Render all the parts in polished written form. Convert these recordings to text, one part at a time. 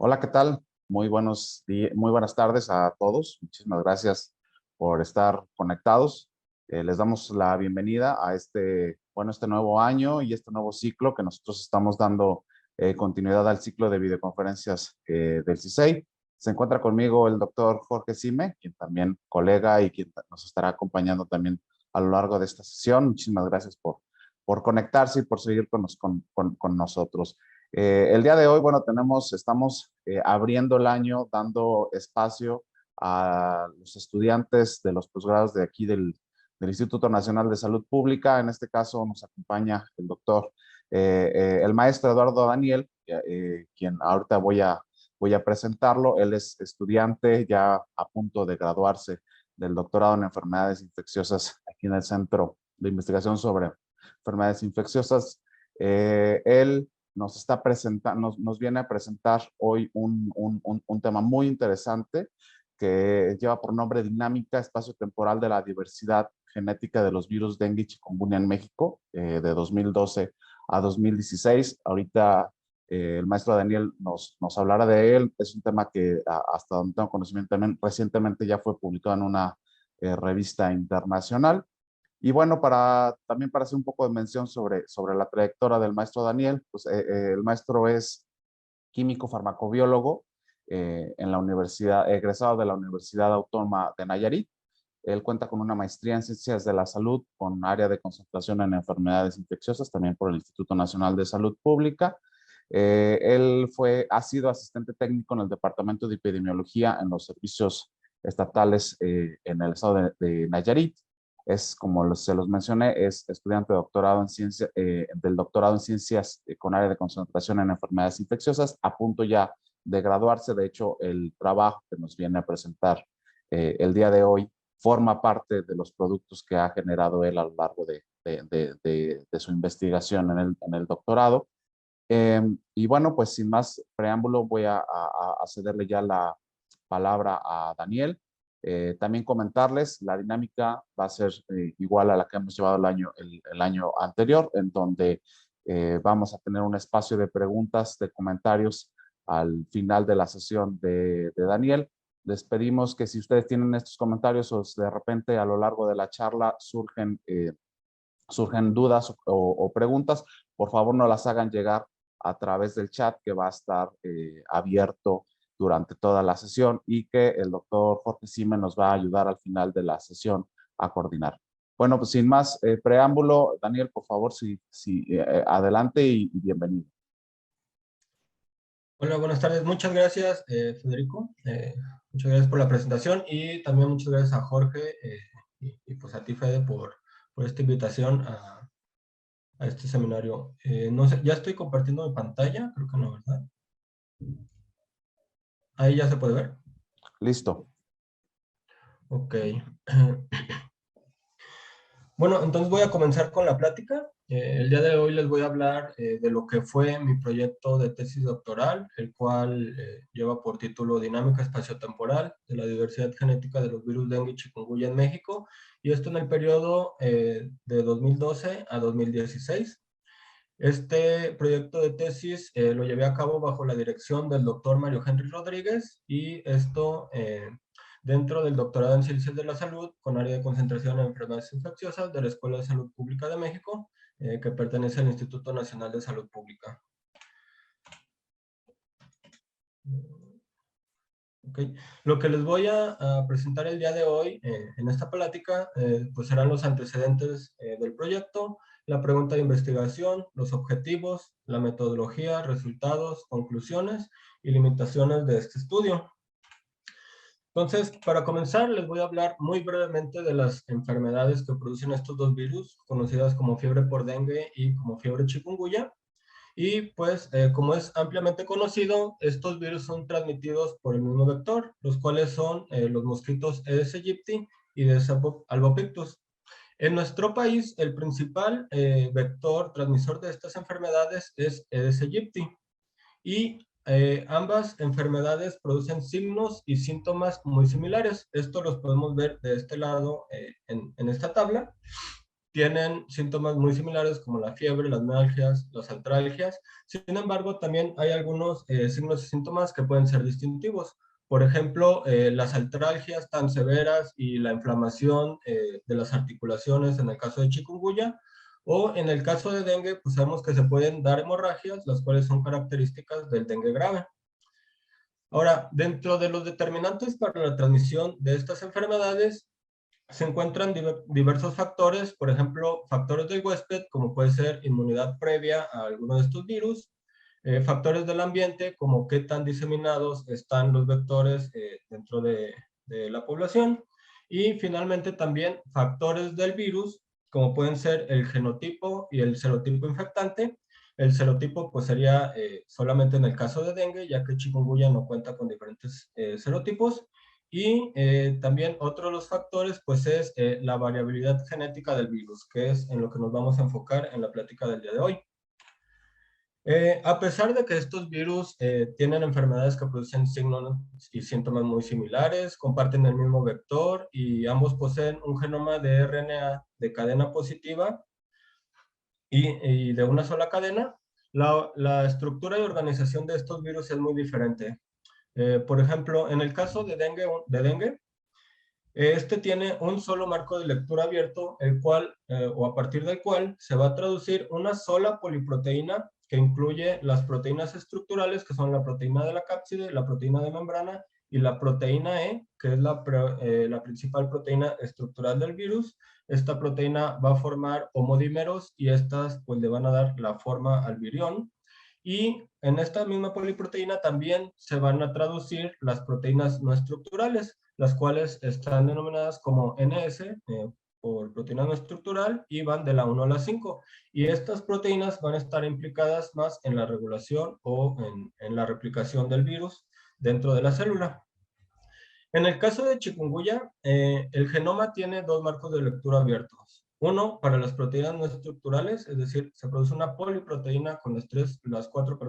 Hola, ¿qué tal? Muy buenos días, muy buenas tardes a todos. Muchísimas gracias por estar conectados. Les damos la bienvenida a este nuevo año y este nuevo ciclo que nosotros estamos dando continuidad al ciclo de videoconferencias del CISEI. Se encuentra conmigo el doctor Jorge Sime, quien también colega y quien nos estará acompañando también a lo largo de esta sesión. Muchísimas gracias por conectarse y por seguir con nosotros. El día de hoy, bueno, estamos abriendo el año, dando espacio a los estudiantes de los posgrados de aquí del Instituto Nacional de Salud Pública. En este caso nos acompaña el doctor, el maestro Eduardo Daniel, quien ahorita voy a presentarlo. Él es estudiante ya a punto de graduarse del doctorado en enfermedades infecciosas aquí en el Centro de Investigación sobre Enfermedades Infecciosas. Él nos viene a presentar hoy un tema muy interesante que lleva por nombre Dinámica Espacio-Temporal de la Diversidad Genética de los Virus Dengue y Chikungunya en México, de 2012 a 2016. Ahorita el maestro Daniel nos hablará de él. Es un tema que hasta donde tengo conocimiento también recientemente ya fue publicado en una revista internacional. Y bueno, también para hacer un poco de mención sobre la trayectoria del maestro Daniel, pues el maestro es químico farmacobiólogo en la universidad, egresado de la Universidad Autónoma de Nayarit. Él cuenta con una maestría en Ciencias de la Salud con área de concentración en enfermedades infecciosas, también por el Instituto Nacional de Salud Pública. Él ha sido asistente técnico en el Departamento de Epidemiología en los servicios estatales en el estado de Nayarit. Como se los mencioné, es estudiante de doctorado en del doctorado en ciencias con área de concentración en enfermedades infecciosas, a punto ya de graduarse. De hecho, el trabajo que nos viene a presentar el día de hoy forma parte de los productos que ha generado él a lo largo de su investigación en el doctorado. Y bueno, pues sin más preámbulo, voy a cederle ya la palabra a Daniel. También comentarles, la dinámica va a ser igual a la que hemos llevado el año anterior, en donde vamos a tener un espacio de preguntas, de comentarios al final de la sesión de Daniel. Les pedimos que si ustedes tienen estos comentarios o de repente a lo largo de la charla surgen dudas o preguntas, por favor no las hagan llegar a través del chat que va a estar abierto durante toda la sesión y que el doctor Jorge Sime nos va a ayudar al final de la sesión a coordinar. Bueno, pues sin más preámbulo, Daniel, por favor, adelante y bienvenido. Hola, buenas tardes. Muchas gracias, Federico. Muchas gracias por la presentación y también muchas gracias a Jorge y pues a ti, Fede, por esta invitación a este seminario. No sé, ya estoy compartiendo mi pantalla, creo que no, ¿verdad? Ahí ya se puede ver. Listo. Ok. Bueno, entonces voy a comenzar con la plática. El día de hoy les voy a hablar de lo que fue mi proyecto de tesis doctoral, el cual lleva por título Dinámica Espaciotemporal de la Diversidad Genética de los Virus Dengue y Chikungunya en México, y esto en el periodo de 2012 a 2016. Este proyecto de tesis lo llevé a cabo bajo la dirección del doctor Mario Henry Rodríguez, y esto dentro del doctorado en Ciencias de la Salud con área de concentración en enfermedades infecciosas de la Escuela de Salud Pública de México, que pertenece al Instituto Nacional de Salud Pública. Okay. Lo que les voy a presentar el día de hoy en esta plática pues serán los antecedentes del proyecto, la pregunta de investigación, los objetivos, la metodología, resultados, conclusiones y limitaciones de este estudio. Entonces, para comenzar, les voy a hablar muy brevemente de las enfermedades que producen estos dos virus, conocidas como fiebre por dengue y como fiebre chikungunya. Y pues, como es ampliamente conocido, estos virus son transmitidos por el mismo vector, los cuales son los mosquitos Aedes aegypti y Aedes albopictus. En nuestro país, el principal vector transmisor de estas enfermedades es Aedes aegypti. Y ambas enfermedades producen signos y síntomas muy similares. Esto los podemos ver de este lado en esta tabla. tienen síntomas muy similares como la fiebre, las mialgias, las artralgias. Sin embargo, también hay algunos signos y síntomas que pueden ser distintivos. Por ejemplo, las artralgias tan severas y la inflamación de las articulaciones en el caso de chikungunya, o en el caso de dengue, pues sabemos que se pueden dar hemorragias, las cuales son características del dengue grave. Ahora, dentro de los determinantes para la transmisión de estas enfermedades, se encuentran diversos factores, por ejemplo, factores del huésped, como puede ser inmunidad previa a alguno de estos virus, factores del ambiente, como qué tan diseminados están los vectores dentro de la población, y finalmente también factores del virus, como pueden ser el genotipo y el serotipo infectante. El serotipo pues sería solamente en el caso de dengue, ya que chikungunya no cuenta con diferentes serotipos. Y también otro de los factores pues es la variabilidad genética del virus, que es en lo que nos vamos a enfocar en la plática del día de hoy. A pesar de que estos virus tienen enfermedades que producen signos y síntomas muy similares, comparten el mismo vector y ambos poseen un genoma de RNA de cadena positiva y de una sola cadena, la estructura y organización de estos virus es muy diferente. Por ejemplo, en el caso de dengue, este tiene un solo marco de lectura abierto, el cual, o a partir del cual, se va a traducir una sola poliproteína que incluye las proteínas estructurales, que son la proteína de la cápside, la proteína de membrana y la proteína E, que es la principal proteína estructural del virus. Esta proteína va a formar homodímeros y estas pues le van a dar la forma al virión. Y en esta misma poliproteína también se van a traducir las proteínas no estructurales, las cuales están denominadas como NS, por proteína no estructural, y van de la 1 a la 5. Y estas proteínas van a estar implicadas más en la regulación o en la replicación del virus dentro de la célula. En el caso de chikungunya, el genoma tiene dos marcos de lectura abiertos. Uno para las proteínas no estructurales, es decir, se produce una poliproteína con las cuatro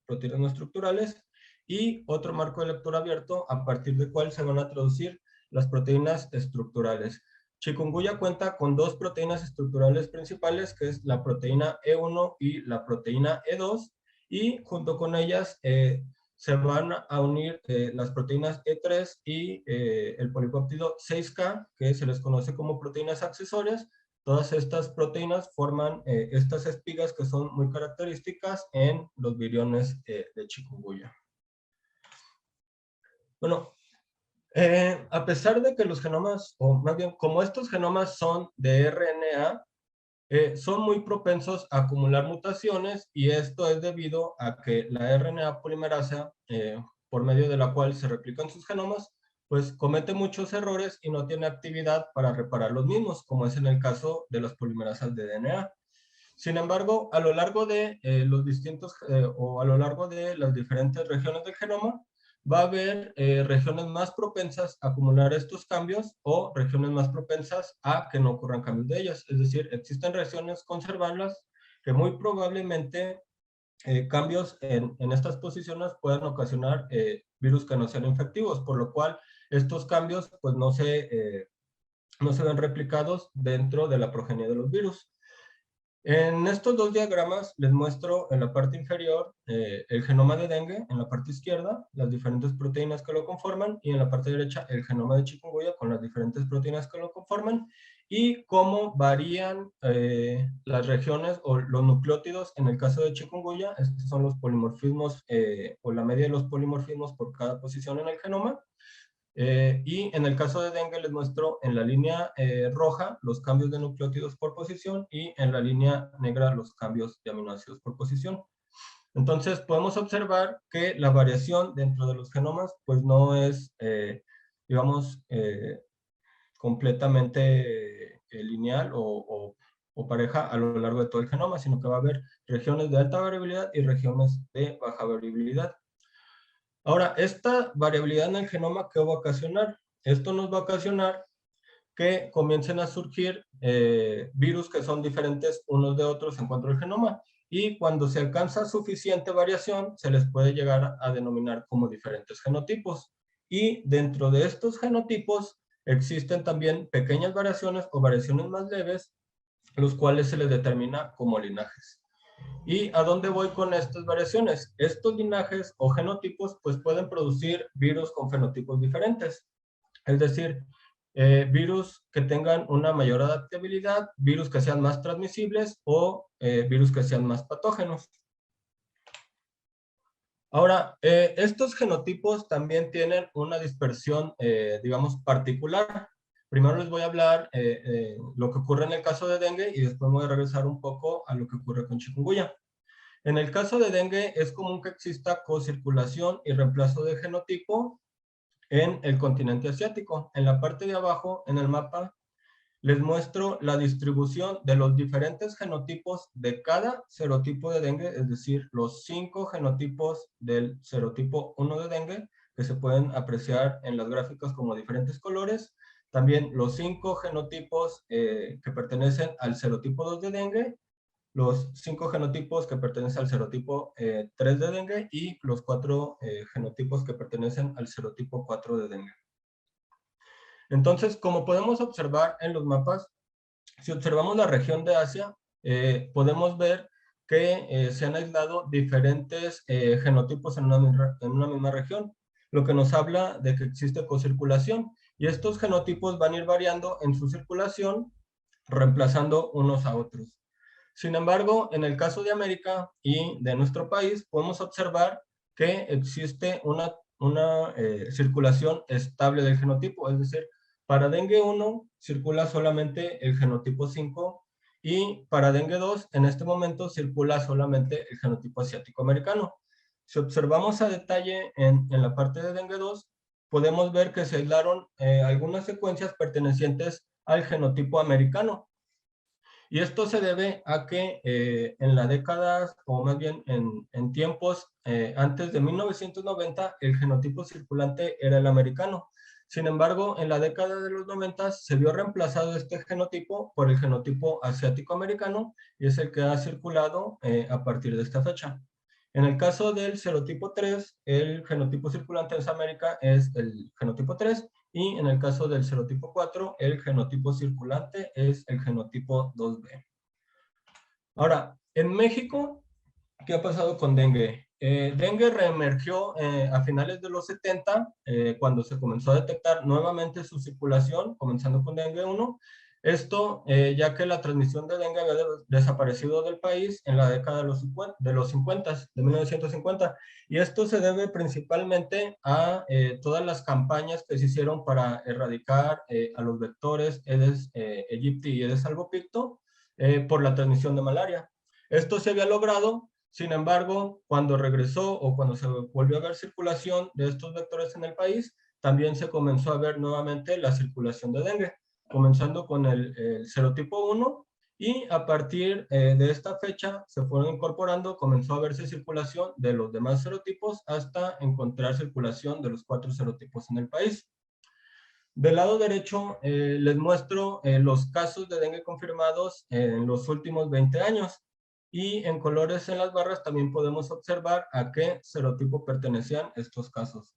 proteínas no estructurales, y otro marco de lectura abierto a partir del cual se van a traducir las proteínas estructurales. Chikungunya cuenta con dos proteínas estructurales principales, que es la proteína E1 y la proteína E2, y junto con ellas se van a unir las proteínas E3 y el polipéptido 6K, que se les conoce como proteínas accesorias. Todas estas proteínas forman estas espigas que son muy características en los viriones de chikungunya. Bueno, a pesar de que los genomas, o más bien, como estos genomas son de RNA, son muy propensos a acumular mutaciones, y esto es debido a que la RNA polimerasa, por medio de la cual se replican sus genomas, pues comete muchos errores y no tiene actividad para reparar los mismos, como es en el caso de las polimerasas de DNA. Sin embargo, a lo largo de o a lo largo de las diferentes regiones del genoma, va a haber regiones más propensas a acumular estos cambios o regiones más propensas a que no ocurran cambios de ellas. Es decir, existen regiones conservables que muy probablemente cambios en estas posiciones puedan ocasionar virus que no sean infectivos, por lo cual estos cambios pues no se ven replicados dentro de la progenie de los virus. En estos dos diagramas les muestro en la parte inferior el genoma de dengue, en la parte izquierda las diferentes proteínas que lo conforman, y en la parte derecha el genoma de chikungunya con las diferentes proteínas que lo conforman, y cómo varían las regiones o los nucleótidos en el caso de chikungunya. Estos son los polimorfismos o la media de los polimorfismos por cada posición en el genoma. Y en el caso de dengue les muestro en la línea roja los cambios de nucleótidos por posición, y en la línea negra los cambios de aminoácidos por posición. Entonces podemos observar que la variación dentro de los genomas pues no es, digamos, completamente lineal o pareja a lo largo de todo el genoma, sino que va a haber regiones de alta variabilidad y regiones de baja variabilidad. Ahora, esta variabilidad en el genoma, ¿qué va a ocasionar? Esto nos va a ocasionar que comiencen a surgir virus que son diferentes unos de otros en cuanto al genoma, y cuando se alcanza suficiente variación, se les puede llegar a denominar como diferentes genotipos. Y dentro de estos genotipos existen también pequeñas variaciones o variaciones más leves los cuales se les determina como linajes. ¿Y a dónde voy con estas variaciones? Estos linajes o genotipos pues pueden producir virus con fenotipos diferentes. Es decir, virus que tengan una mayor adaptabilidad, virus que sean más transmisibles o virus que sean más patógenos. Ahora, estos genotipos también tienen una dispersión, digamos, particular. Primero les voy a hablar lo que ocurre en el caso de dengue y después voy a regresar un poco a lo que ocurre con chikungunya. En el caso de dengue es común que exista cocirculación y reemplazo de genotipo en el continente asiático. En la parte de abajo, en el mapa, les muestro la distribución de los diferentes genotipos de cada serotipo de dengue, es decir, los 5 genotipos del serotipo 1 de dengue, que se pueden apreciar en las gráficas como diferentes colores. También los 5 genotipos que pertenecen al serotipo 2 de dengue, los 5 genotipos que pertenecen al serotipo 3 de dengue y los 4 genotipos que pertenecen al serotipo 4 de dengue. Entonces, como podemos observar en los mapas, si observamos la región de Asia, podemos ver que se han aislado diferentes genotipos en una misma región, lo que nos habla de que existe cocirculación. Y estos genotipos van a ir variando en su circulación, reemplazando unos a otros. Sin embargo, en el caso de América y de nuestro país, podemos observar que existe una circulación estable del genotipo, es decir, para dengue 1 circula solamente el genotipo 5 y para dengue 2 en este momento circula solamente el genotipo asiático americano. Si observamos a detalle en la parte de dengue 2, podemos ver que se aislaron algunas secuencias pertenecientes al genotipo americano. Y esto se debe a que en las décadas, o más bien en tiempos antes de 1990, el genotipo circulante era el americano. Sin embargo, en la década de los 90 se vio reemplazado este genotipo por el genotipo asiático-americano y es el que ha circulado a partir de esta fecha. En el caso del serotipo 3, el genotipo circulante en América es el genotipo 3 y en el caso del serotipo 4, el genotipo circulante es el genotipo 2B. Ahora, en México, ¿qué ha pasado con dengue? Dengue reemergió a finales de los 70, cuando se comenzó a detectar nuevamente su circulación, comenzando con dengue 1. Esto ya que la transmisión de dengue había desaparecido del país en la década de los 50, de 1950. Y esto se debe principalmente a todas las campañas que se hicieron para erradicar a los vectores Aedes aegypti y Aedes albopicto por la transmisión de malaria. Esto se había logrado. Sin embargo, cuando regresó o cuando se volvió a ver circulación de estos vectores en el país, también se comenzó a ver nuevamente la circulación de dengue, comenzando con el serotipo 1 y a partir de esta fecha se fueron incorporando, comenzó a verse circulación de los demás serotipos hasta encontrar circulación de los 4 serotipos en el país. Del lado derecho les muestro los casos de dengue confirmados en los últimos 20 años. Y en colores en las barras también podemos observar a qué serotipo pertenecían estos casos.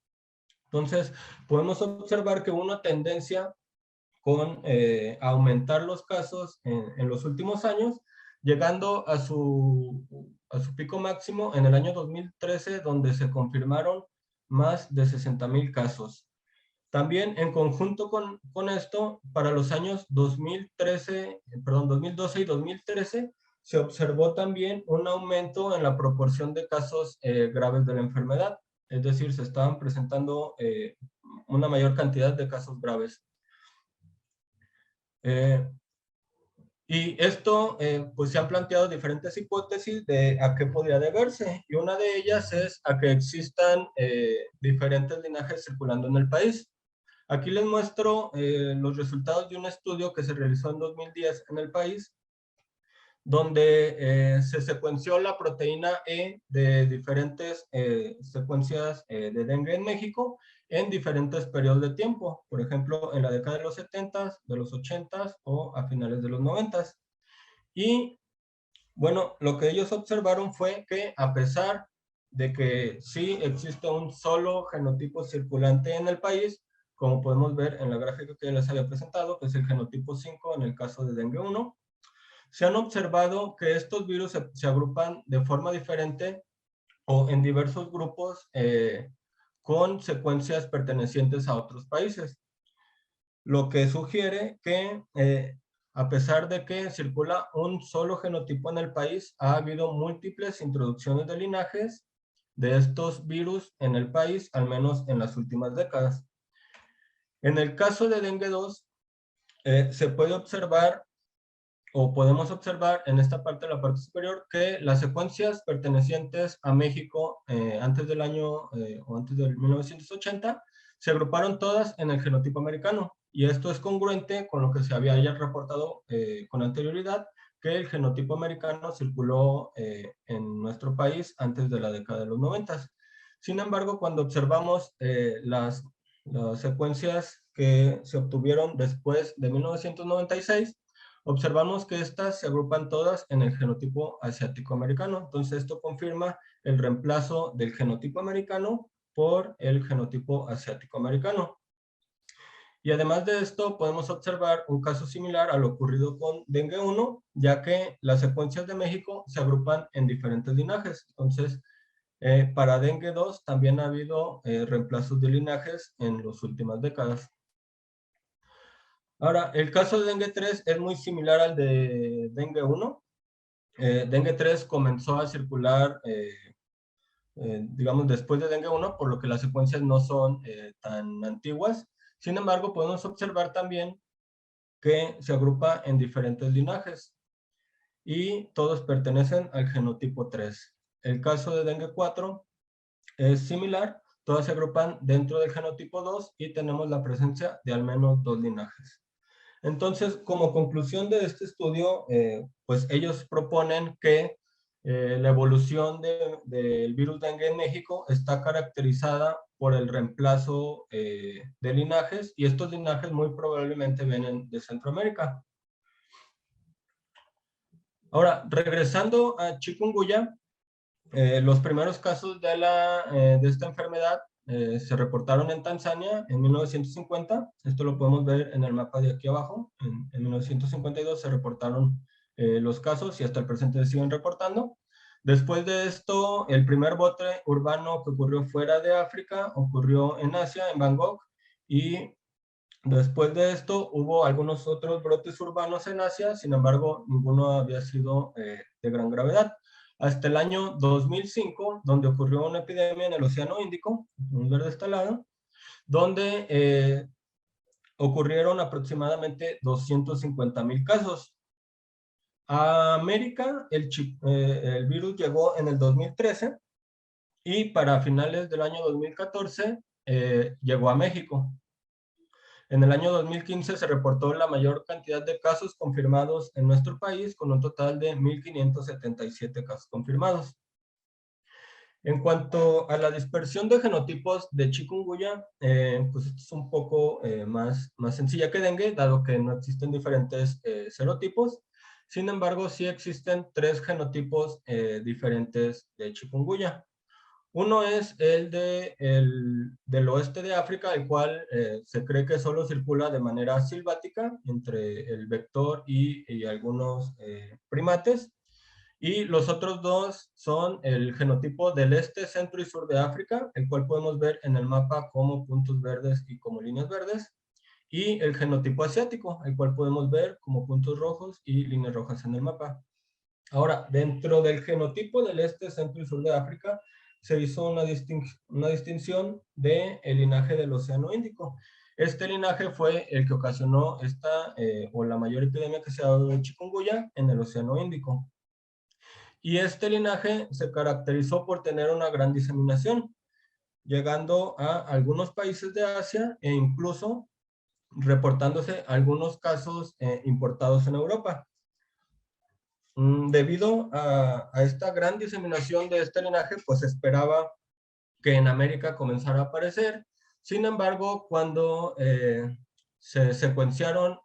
Entonces, podemos observar que hubo una tendencia con aumentar los casos en los últimos años, llegando a su pico máximo en el año 2013, donde se confirmaron más de 60,000 casos. También en conjunto con esto, para los años 2012 y 2013, se observó también un aumento en la proporción de casos graves de la enfermedad. Es decir, se estaban presentando una mayor cantidad de casos graves. Y esto, pues se han planteado diferentes hipótesis de a qué podría deberse. Y una de ellas es a que existan diferentes linajes circulando en el país. Aquí les muestro los resultados de un estudio que se realizó en 2010 en el país, donde se secuenció la proteína E de diferentes secuencias de dengue en México en diferentes periodos de tiempo, por ejemplo, en la década de los 70, de los 80 o a finales de los 90. Y bueno, lo que ellos observaron fue que a pesar de que sí existe un solo genotipo circulante en el país, como podemos ver en la gráfica que les había presentado, que es el genotipo 5 en el caso de dengue 1, se han observado que estos virus se agrupan de forma diferente o en diversos grupos con secuencias pertenecientes a otros países, lo que sugiere que a pesar de que circula un solo genotipo en el país, ha habido múltiples introducciones de linajes de estos virus en el país, al menos en las últimas décadas. En el caso de dengue 2, se puede observar o podemos observar en esta parte de la parte superior que las secuencias pertenecientes a México antes del año o antes del 1980 se agruparon todas en el genotipo americano, y esto es congruente con lo que se había ya reportado con anterioridad, que el genotipo americano circuló en nuestro país antes de la década de los 90. Sin embargo, cuando observamos las secuencias que se obtuvieron después de 1996, observamos que estas se agrupan todas en el genotipo asiático-americano. Entonces, esto confirma el reemplazo del genotipo americano por el genotipo asiático-americano. Y además de esto, podemos observar un caso similar a lo ocurrido con dengue 1, ya que las secuencias de México se agrupan en diferentes linajes. Entonces, para dengue 2 también ha habido reemplazos de linajes en las últimas décadas. Ahora, el caso de dengue 3 es muy similar al de dengue 1. Dengue 3 comenzó a circular, digamos, después de dengue 1, por lo que las secuencias no son tan antiguas. Sin embargo, podemos observar también que se agrupa en diferentes linajes y todos pertenecen al genotipo 3. El caso de dengue 4 es similar, todas se agrupan dentro del genotipo 2 y tenemos la presencia de al menos 2 linajes. Entonces, como conclusión de este estudio, pues ellos proponen que la evolución del virus dengue en México está caracterizada por el reemplazo de linajes, y estos linajes muy probablemente vienen de Centroamérica. Ahora, regresando a chikungunya, los primeros casos de esta enfermedad se reportaron en Tanzania en 1950. Esto lo podemos ver en el mapa de aquí abajo. En 1952 se reportaron los casos y hasta el presente se siguen reportando. Después de esto, el primer brote urbano que ocurrió fuera de África ocurrió en Asia, en Bangkok, y después de esto hubo algunos otros brotes urbanos en Asia. Sin embargo, ninguno había sido de gran gravedad. Hasta el año 2005, donde ocurrió una epidemia en el Océano Índico, un verde este lado, donde ocurrieron aproximadamente 250,000 casos. A América, el virus llegó en el 2013 y para finales del año 2014 llegó a México. En el año 2015 se reportó la mayor cantidad de casos confirmados en nuestro país, con un total de 1,577 casos confirmados. En cuanto a la dispersión de genotipos de chikungunya, pues esto es un poco más sencilla que dengue, dado que no existen diferentes serotipos. Sin embargo, sí existen 3 genotipos diferentes de chikungunya. Uno es el del oeste de África, el cual se cree que solo circula de manera silvática entre el vector y algunos primates. Y los otros 2 son el genotipo del este, centro y sur de África, el cual podemos ver en el mapa como puntos verdes y como líneas verdes. Y el genotipo asiático, el cual podemos ver como puntos rojos y líneas rojas en el mapa. Ahora, dentro del genotipo del este, centro y sur de África, se hizo una distinción del linaje del Océano Índico. Este linaje fue el que ocasionó o la mayor epidemia que se ha dado de chikungunya en el Océano Índico. Y este linaje se caracterizó por tener una gran diseminación, llegando a algunos países de Asia e incluso reportándose algunos casos importados en Europa. Debido a esta gran diseminación de este linaje, pues se esperaba que en América comenzara a aparecer. Sin embargo, cuando se secuenciaron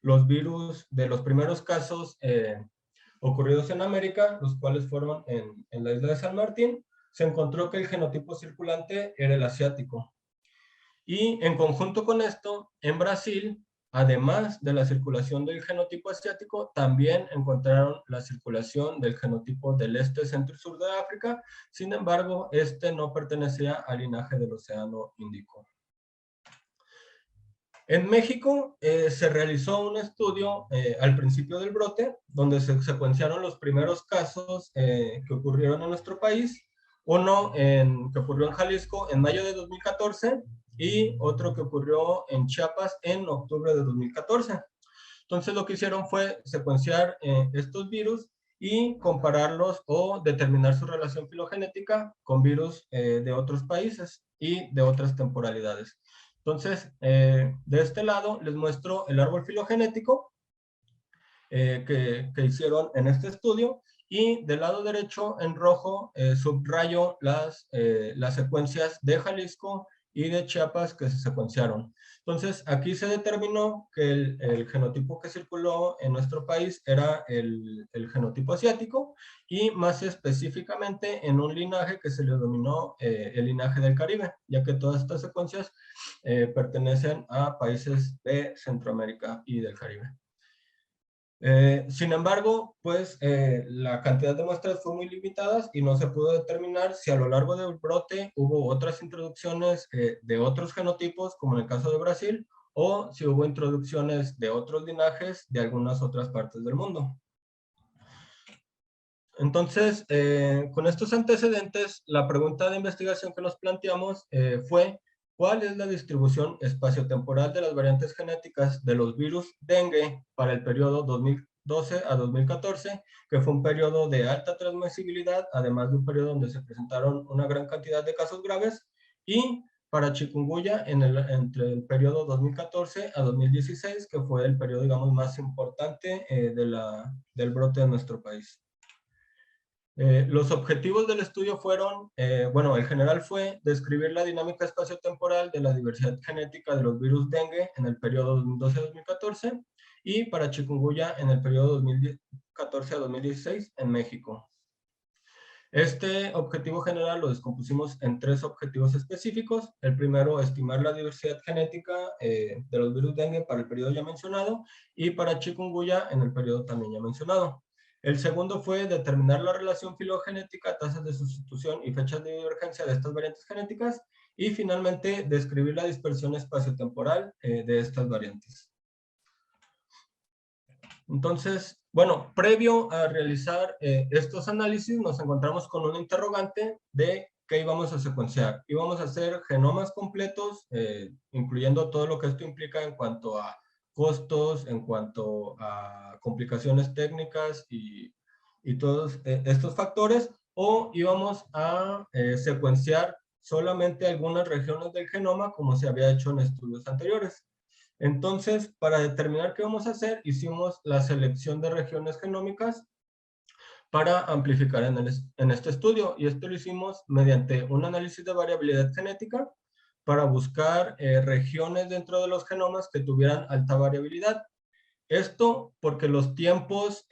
los virus de los primeros casos ocurridos en América, los cuales fueron en la isla de San Martín, se encontró que el genotipo circulante era el asiático. Y en conjunto con esto, en Brasil además de la circulación del genotipo asiático, también encontraron la circulación del genotipo del este, centro y sur de África. Sin embargo, este no pertenecía al linaje del Océano Índico. En México se realizó un estudio al principio del brote, donde se secuenciaron los primeros casos que ocurrieron en nuestro país. Uno que ocurrió en Jalisco en mayo de 2014 y otro que ocurrió en Chiapas en octubre de 2014. Entonces lo que hicieron fue secuenciar estos virus y compararlos o determinar su relación filogenética con virus de otros países y de otras temporalidades. Entonces, de este lado les muestro el árbol filogenético que hicieron en este estudio, y del lado derecho en rojo subrayo las secuencias de Jalisco y de Chiapas que se secuenciaron. Entonces, aquí se determinó que el genotipo que circuló en nuestro país era el genotipo asiático, y más específicamente en un linaje que se le denominó el linaje del Caribe, ya que todas estas secuencias pertenecen a países de Centroamérica y del Caribe. Sin embargo, pues la cantidad de muestras fue muy limitada y no se pudo determinar si a lo largo del brote hubo otras introducciones de otros genotipos, como en el caso de Brasil, o si hubo introducciones de otros linajes de algunas otras partes del mundo. Entonces, con estos antecedentes, la pregunta de investigación que nos planteamos fue: ¿cuál es la distribución espaciotemporal de las variantes genéticas de los virus dengue para el periodo 2012 a 2014, que fue un periodo de alta transmisibilidad, además de un periodo donde se presentaron una gran cantidad de casos graves, y para chikungunya entre el periodo 2014 a 2016, que fue el periodo, digamos, más importante del brote de nuestro país? Los objetivos del estudio fueron, bueno, el general fue describir la dinámica espaciotemporal de la diversidad genética de los virus dengue en el periodo 2012-2014 y para chikungunya en el periodo 2014 a 2016 en México. Este objetivo general lo descompusimos en 3 objetivos específicos. El primero, estimar la diversidad genética de los virus dengue para el periodo ya mencionado, y para chikungunya en el periodo también ya mencionado. El segundo fue determinar la relación filogenética, tasas de sustitución y fechas de divergencia de estas variantes genéticas, y finalmente describir la dispersión espaciotemporal de estas variantes. Entonces, bueno, previo a realizar estos análisis, nos encontramos con un interrogante de qué íbamos a secuenciar. Íbamos a hacer genomas completos, incluyendo todo lo que esto implica en cuanto a costos, en cuanto a complicaciones técnicas y todos estos factores, o íbamos a secuenciar solamente algunas regiones del genoma, como se había hecho en estudios anteriores. Entonces, para determinar qué vamos a hacer, hicimos la selección de regiones genómicas para amplificar en este estudio, y esto lo hicimos mediante un análisis de variabilidad genética para buscar regiones dentro de los genomas que tuvieran alta variabilidad. Esto porque los tiempos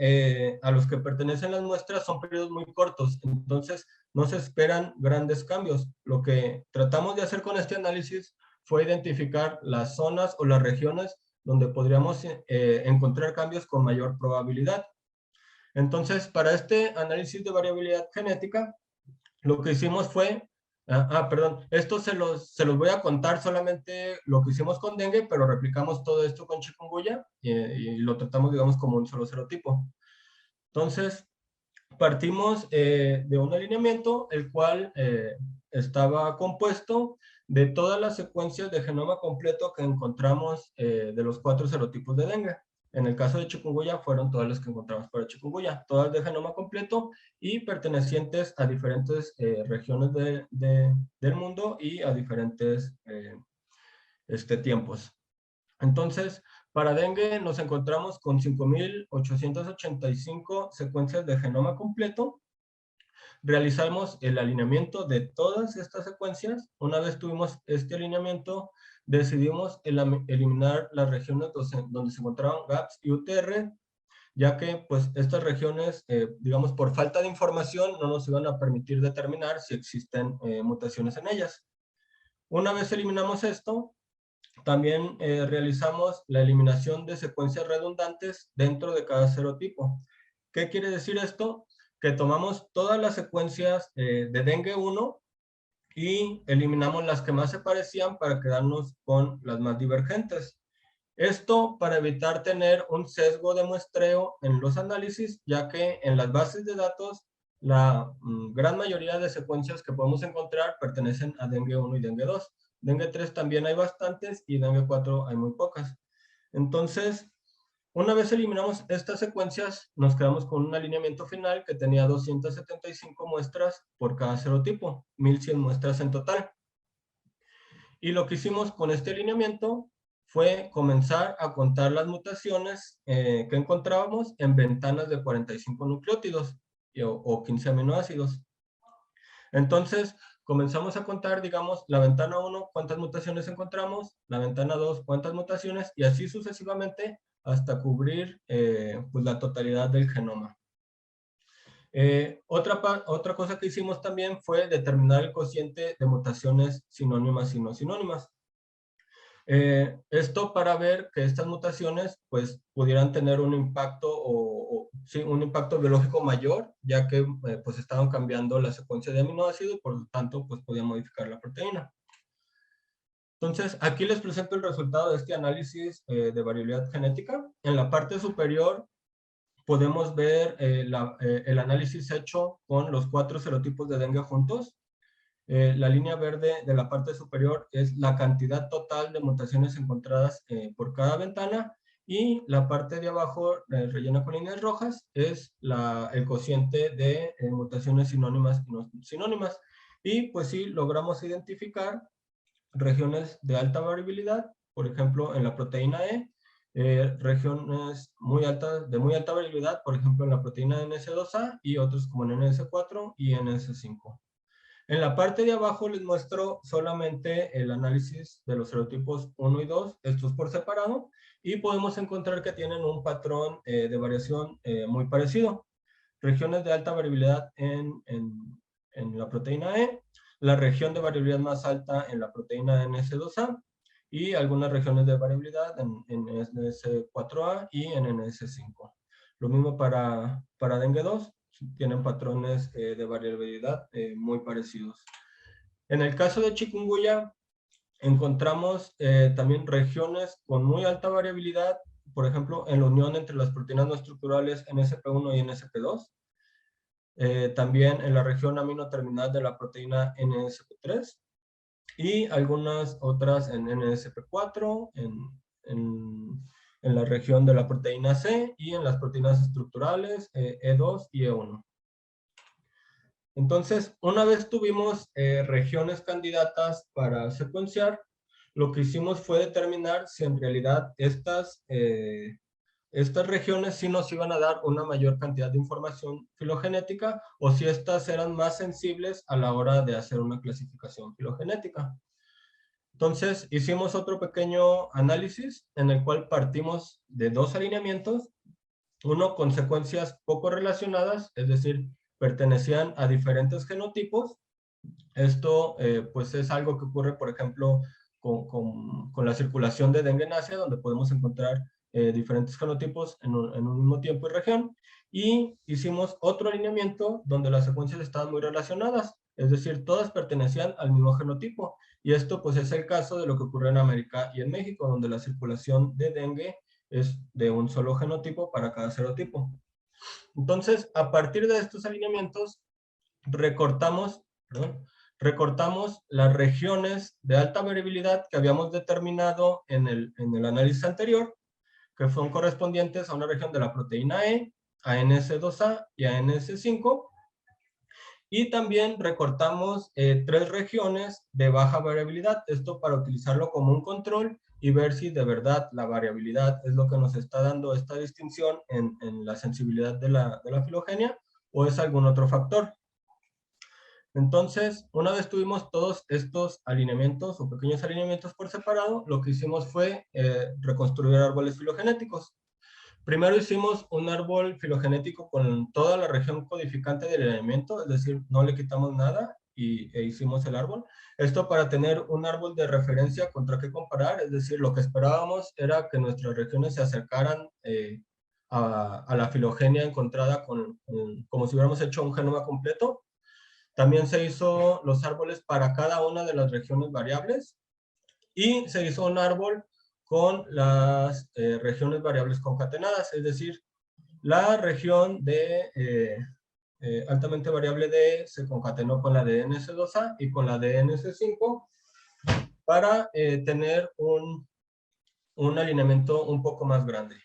a los que pertenecen las muestras son periodos muy cortos, entonces no se esperan grandes cambios. Lo que tratamos de hacer con este análisis fue identificar las zonas o las regiones donde podríamos encontrar cambios con mayor probabilidad. Entonces, para este análisis de variabilidad genética, lo que hicimos fue, perdón, esto se los voy a contar solamente lo que hicimos con dengue, pero replicamos todo esto con chikungunya y lo tratamos, digamos, como un solo serotipo. Entonces, partimos de un alineamiento, el cual estaba compuesto de todas las secuencias de genoma completo que encontramos de los 4 serotipos de dengue. En el caso de chikungunya fueron todas las que encontramos para chikungunya, todas de genoma completo y pertenecientes a diferentes regiones del mundo y a diferentes tiempos. Entonces, para dengue nos encontramos con 5.885 secuencias de genoma completo. Realizamos el alineamiento de todas estas secuencias. Una vez tuvimos este alineamiento, decidimos eliminar las regiones donde se encontraban GAPS y UTR, ya que pues estas regiones, digamos, por falta de información, no nos iban a permitir determinar si existen mutaciones en ellas. Una vez eliminamos esto, También realizamos la eliminación de secuencias redundantes dentro de cada serotipo. ¿Qué quiere decir esto? Que tomamos todas las secuencias de dengue 1 y eliminamos las que más se parecían para quedarnos con las más divergentes. Esto para evitar tener un sesgo de muestreo en los análisis, ya que en las bases de datos la gran mayoría de secuencias que podemos encontrar pertenecen a dengue 1 y dengue 2. Dengue 3 también hay bastantes y dengue 4 hay muy pocas. Entonces, una vez eliminamos estas secuencias, nos quedamos con un alineamiento final que tenía 275 muestras por cada serotipo, 1100 muestras en total. Y lo que hicimos con este alineamiento fue comenzar a contar las mutaciones que encontrábamos en ventanas de 45 nucleótidos o 15 aminoácidos. Entonces, comenzamos a contar, digamos, la ventana 1, cuántas mutaciones encontramos, la ventana 2, cuántas mutaciones, y así sucesivamente hasta cubrir pues la totalidad del genoma. Otra cosa que hicimos también fue determinar el cociente de mutaciones sinónimas y no sinónimas. Esto para ver que estas mutaciones pues pudieran tener un impacto sí, un impacto biológico mayor, ya que pues estaban cambiando la secuencia de aminoácidos y por lo tanto pues podía modificar la proteína. Entonces aquí les presento el resultado de este análisis de variabilidad genética. En la parte superior podemos ver el análisis hecho con los 4 serotipos de dengue juntos. La línea verde de la parte superior es la cantidad total de mutaciones encontradas por cada ventana y la parte de abajo, rellena con líneas rojas, es el cociente de mutaciones sinónimas y no sinónimas. Y pues sí, logramos identificar regiones de alta variabilidad, por ejemplo, en la proteína E, regiones de muy alta variabilidad, por ejemplo, en la proteína NS2A y otros como en NS4 y NS5. En la parte de abajo les muestro solamente el análisis de los serotipos 1 y 2, estos por separado, y podemos encontrar que tienen un patrón de variación muy parecido. Regiones de alta variabilidad en la proteína E, la región de variabilidad más alta en la proteína NS2A, y algunas regiones de variabilidad en NS4A y en NS5. Lo mismo para dengue 2, tienen patrones de variabilidad muy parecidos. En el caso de chikungunya, encontramos también regiones con muy alta variabilidad, por ejemplo, en la unión entre las proteínas no estructurales NSP1 y NSP2. También en la región amino terminal de la proteína NSP3 y algunas otras en NSP4, en la región de la proteína C y en las proteínas estructurales E2 y E1. Entonces, una vez tuvimos regiones candidatas para secuenciar, lo que hicimos fue determinar si en realidad estas regiones sí nos iban a dar una mayor cantidad de información filogenética o si estas eran más sensibles a la hora de hacer una clasificación filogenética. Entonces, hicimos otro pequeño análisis en el cual partimos de 2 alineamientos, uno con secuencias poco relacionadas, es decir, pertenecían a diferentes genotipos. Esto pues es algo que ocurre, por ejemplo, con la circulación de dengue en Asia, donde podemos encontrar diferentes genotipos en un mismo tiempo y región. Y hicimos otro alineamiento donde las secuencias estaban muy relacionadas, es decir, todas pertenecían al mismo genotipo. Y esto pues es el caso de lo que ocurre en América y en México, donde la circulación de dengue es de un solo genotipo para cada serotipo. Entonces, a partir de estos alineamientos, recortamos las regiones de alta variabilidad que habíamos determinado en el análisis anterior, que son correspondientes a una región de la proteína E, a NS2A y a NS5, y también recortamos 3 regiones de baja variabilidad, esto para utilizarlo como un control y ver si de verdad la variabilidad es lo que nos está dando esta distinción en la sensibilidad de la filogenia o es algún otro factor. Entonces, una vez tuvimos todos estos alineamientos o pequeños alineamientos por separado, lo que hicimos fue reconstruir árboles filogenéticos. Primero hicimos un árbol filogenético con toda la región codificante del alineamiento, es decir, no le quitamos nada e hicimos el árbol. Esto para tener un árbol de referencia contra qué comparar, es decir, lo que esperábamos era que nuestras regiones se acercaran a la filogenia encontrada como si hubiéramos hecho un genoma completo. También se hizo los árboles para cada una de las regiones variables y se hizo un árbol con las regiones variables concatenadas, es decir, la región de altamente variable D se concatenó con la de NS2A y con la de NS5 para tener un alineamiento un poco más grande.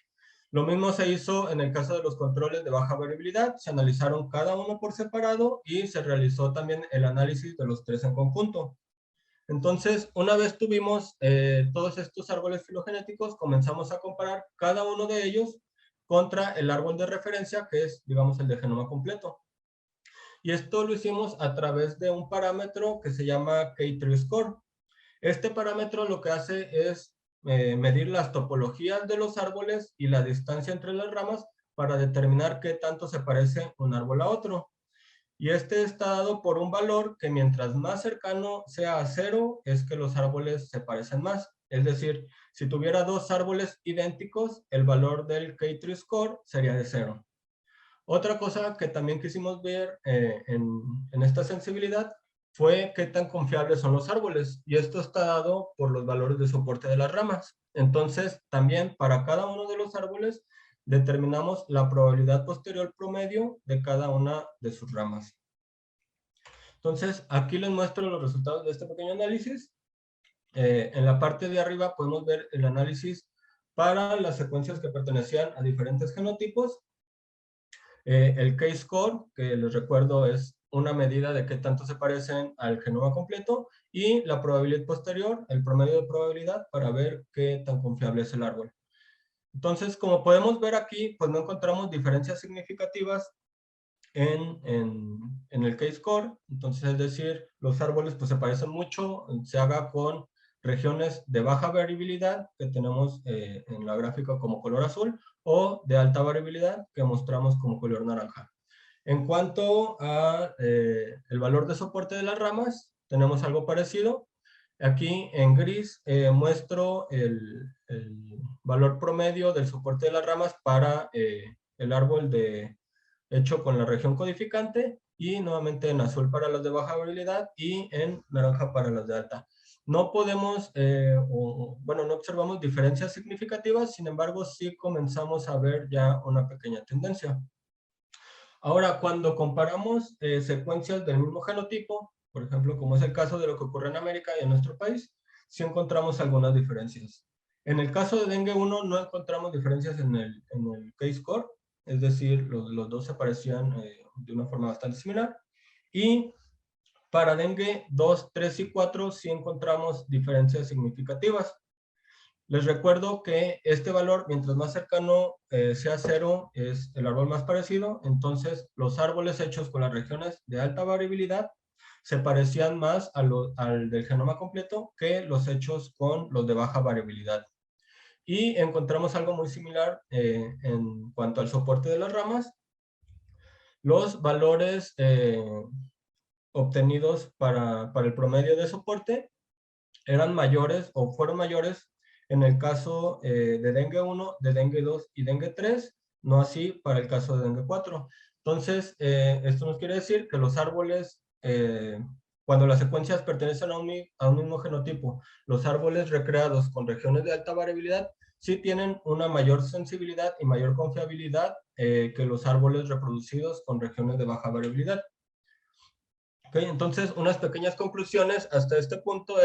Lo mismo se hizo en el caso de los controles de baja variabilidad, se analizaron cada uno por separado y se realizó también el análisis de los tres en conjunto. Entonces, una vez tuvimos todos estos árboles filogenéticos, comenzamos a comparar cada uno de ellos contra el árbol de referencia, que es, digamos, el de genoma completo. Y esto lo hicimos a través de un parámetro que se llama K3 Score. Este parámetro lo que hace es medir las topologías de los árboles y la distancia entre las ramas para determinar qué tanto se parece un árbol a otro. Y este está dado por un valor que mientras más cercano sea a 0, es que los árboles se parecen más. Es decir, si tuviera dos árboles idénticos, el valor del K3 Score sería de 0. Otra cosa que también quisimos ver en esta sensibilidad fue qué tan confiables son los árboles. Y esto está dado por los valores de soporte de las ramas. Entonces, también para cada uno de los árboles, determinamos la probabilidad posterior promedio de cada una de sus ramas. Entonces, aquí les muestro los resultados de este pequeño análisis. En la parte de arriba podemos ver el análisis para las secuencias que pertenecían a diferentes genotipos. El K-score, que les recuerdo es una medida de qué tanto se parecen al genoma completo, y la probabilidad posterior, el promedio de probabilidad, para ver qué tan confiable es el árbol. Entonces, como podemos ver aquí, pues no encontramos diferencias significativas en el K-score. Entonces, es decir, los árboles pues se parecen mucho, se haga con regiones de baja variabilidad que tenemos en la gráfica como color azul, o de alta variabilidad que mostramos como color naranja. En cuanto a el valor de soporte de las ramas, tenemos algo parecido. Aquí en gris muestro el valor promedio del soporte de las ramas para el árbol hecho con la región codificante, y nuevamente en azul para las de baja variabilidad y en naranja para las de alta. No podemos, no observamos diferencias significativas, sin embargo sí comenzamos a ver ya una pequeña tendencia. Ahora, cuando comparamos secuencias del mismo genotipo, por ejemplo, como es el caso de lo que ocurre en América y en nuestro país, sí encontramos algunas diferencias. En el caso de dengue 1 no encontramos diferencias en el K-score, es decir, los dos se parecían de una forma bastante similar. Y para dengue 2, 3 y 4 sí encontramos diferencias significativas. Les recuerdo que este valor, mientras más cercano sea 0, es el árbol más parecido. Entonces, los árboles hechos con las regiones de alta variabilidad se parecían más al del genoma completo que los hechos con los de baja variabilidad. Y encontramos algo muy similar en cuanto al soporte de las ramas. Los valores obtenidos para el promedio de soporte eran mayores o fueron mayores en el caso de dengue 1, de dengue 2 y dengue 3, no así para el caso de dengue 4. Entonces, esto nos quiere decir que los árboles, cuando las secuencias pertenecen a un mismo genotipo, los árboles recreados con regiones de alta variabilidad sí tienen una mayor sensibilidad y mayor confiabilidad que los árboles reproducidos con regiones de baja variabilidad. Okay, entonces, unas pequeñas conclusiones hasta este punto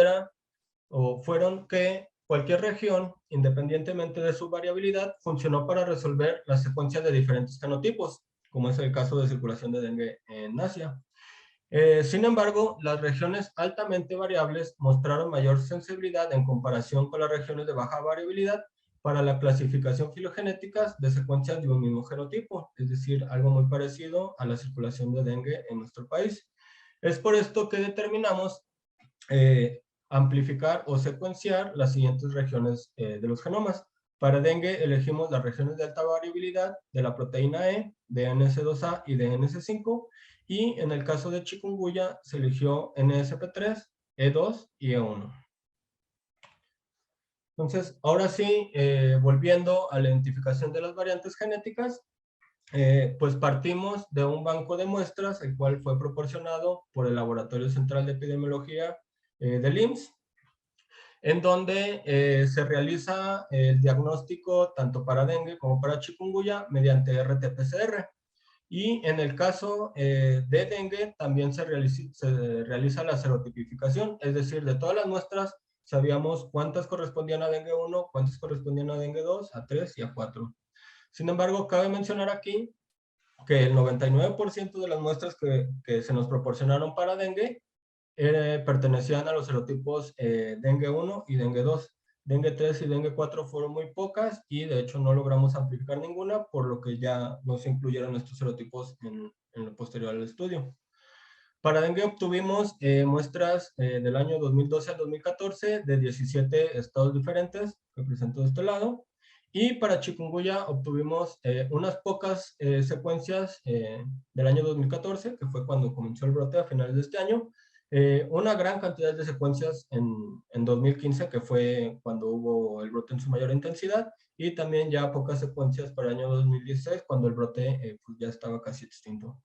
fueron que cualquier región, independientemente de su variabilidad, funcionó para resolver las secuencias de diferentes genotipos, como es el caso de circulación de dengue en Asia. Sin embargo, las regiones altamente variables mostraron mayor sensibilidad en comparación con las regiones de baja variabilidad para la clasificación filogenética de secuencias de un mismo genotipo, es decir, algo muy parecido a la circulación de dengue en nuestro país. Es por esto que determinamos amplificar o secuenciar las siguientes regiones de los genomas. Para dengue elegimos las regiones de alta variabilidad de la proteína E, de NS2A y de NS5, Y en el caso de chikungunya se eligió NSP3, E2 y E1. Entonces, ahora sí, volviendo a la identificación de las variantes genéticas, pues partimos de un banco de muestras, el cual fue proporcionado por el Laboratorio Central de Epidemiología del IMSS, en donde se realiza el diagnóstico tanto para dengue como para chikungunya mediante RT-PCR. Y en el caso de dengue también se realiza la serotipificación, es decir, de todas las muestras sabíamos cuántas correspondían a dengue 1, cuántas correspondían a dengue 2, a 3 y a 4. Sin embargo, cabe mencionar aquí que el 99% de las muestras que se nos proporcionaron para dengue pertenecían a los serotipos dengue 1 y dengue 2. Dengue 3 y dengue 4 fueron muy pocas y de hecho no logramos amplificar ninguna, por lo que ya no se incluyeron estos serotipos en lo posterior al estudio. Para dengue obtuvimos muestras del año 2012 al 2014 de 17 estados diferentes, que presento de este lado. Y para chikungunya obtuvimos unas pocas secuencias del año 2014, que fue cuando comenzó el brote a finales de este año. Una gran cantidad de secuencias en 2015, que fue cuando hubo el brote en su mayor intensidad. Y también ya pocas secuencias para el año 2016, cuando el brote pues ya estaba casi extinto.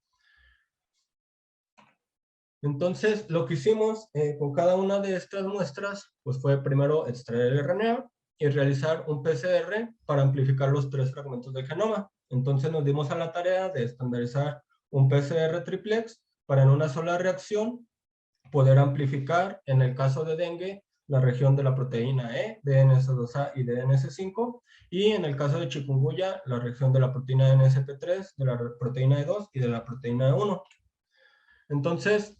Entonces, lo que hicimos con cada una de estas muestras, pues fue primero extraer el RNA y realizar un PCR para amplificar los 3 fragmentos del genoma. Entonces nos dimos a la tarea de estandarizar un PCR triplex para en una sola reacción poder amplificar, en el caso de dengue, la región de la proteína E, DNS2A y DNS5, y en el caso de chikungunya, la región de la proteína NSP3, de la proteína E2 y de la proteína E1. Entonces,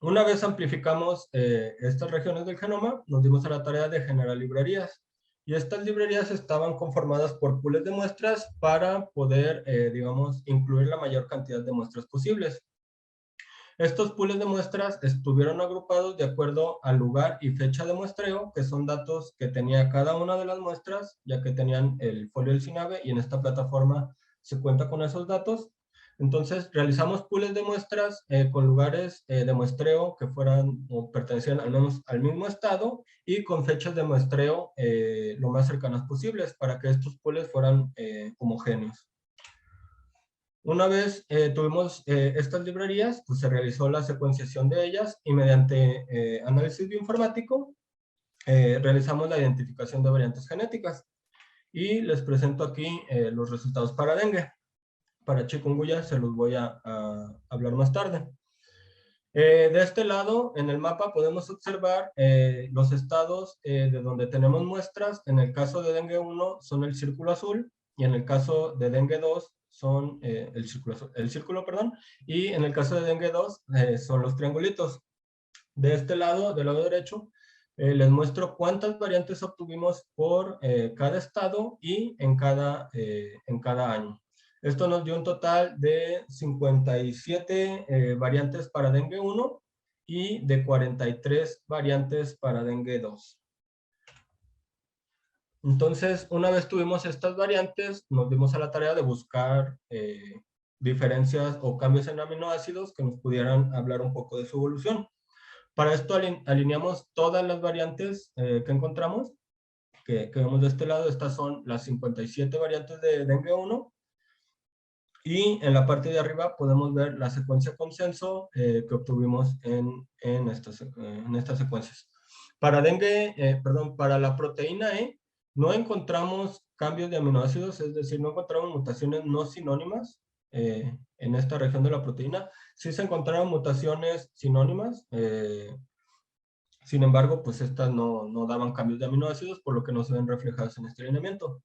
una vez amplificamos estas regiones del genoma, nos dimos a la tarea de generar librerías. Y estas librerías estaban conformadas por pools de muestras para poder, digamos, incluir la mayor cantidad de muestras posibles. Estos pools de muestras estuvieron agrupados de acuerdo al lugar y fecha de muestreo, que son datos que tenía cada una de las muestras, ya que tenían el folio del CINAVE, y en esta plataforma se cuenta con esos datos. Entonces, realizamos pools de muestras con lugares de muestreo que fueran o pertenecían al mismo estado y con fechas de muestreo lo más cercanas posibles para que estos pools fueran homogéneos. Una vez tuvimos estas librerías, pues se realizó la secuenciación de ellas y mediante análisis bioinformático realizamos la identificación de variantes genéticas. Y les presento aquí los resultados para dengue. Para chikungunya se los voy a hablar más tarde. De este lado, en el mapa podemos observar los estados de donde tenemos muestras. En el caso de dengue 1 son el círculo azul y en el caso de dengue 2 son el círculo, perdón, y en el caso de dengue 2 son los triangulitos. De este lado, del lado derecho, les muestro cuántas variantes obtuvimos por cada estado y en cada año. Esto nos dio un total de 57 variantes para dengue 1 y de 43 variantes para dengue 2. Entonces, una vez tuvimos estas variantes, nos dimos a la tarea de buscar diferencias o cambios en aminoácidos que nos pudieran hablar un poco de su evolución. Para esto alineamos todas las variantes que encontramos, que vemos de este lado. Estas son las 57 variantes de dengue 1. Y en la parte de arriba podemos ver la secuencia consenso que obtuvimos en estas secuencias. Para para la proteína E, no encontramos cambios de aminoácidos, es decir, no encontramos mutaciones no sinónimas en esta región de la proteína. Sí se encontraron mutaciones sinónimas, sin embargo, pues estas no daban cambios de aminoácidos, por lo que no se ven reflejados en este alineamiento.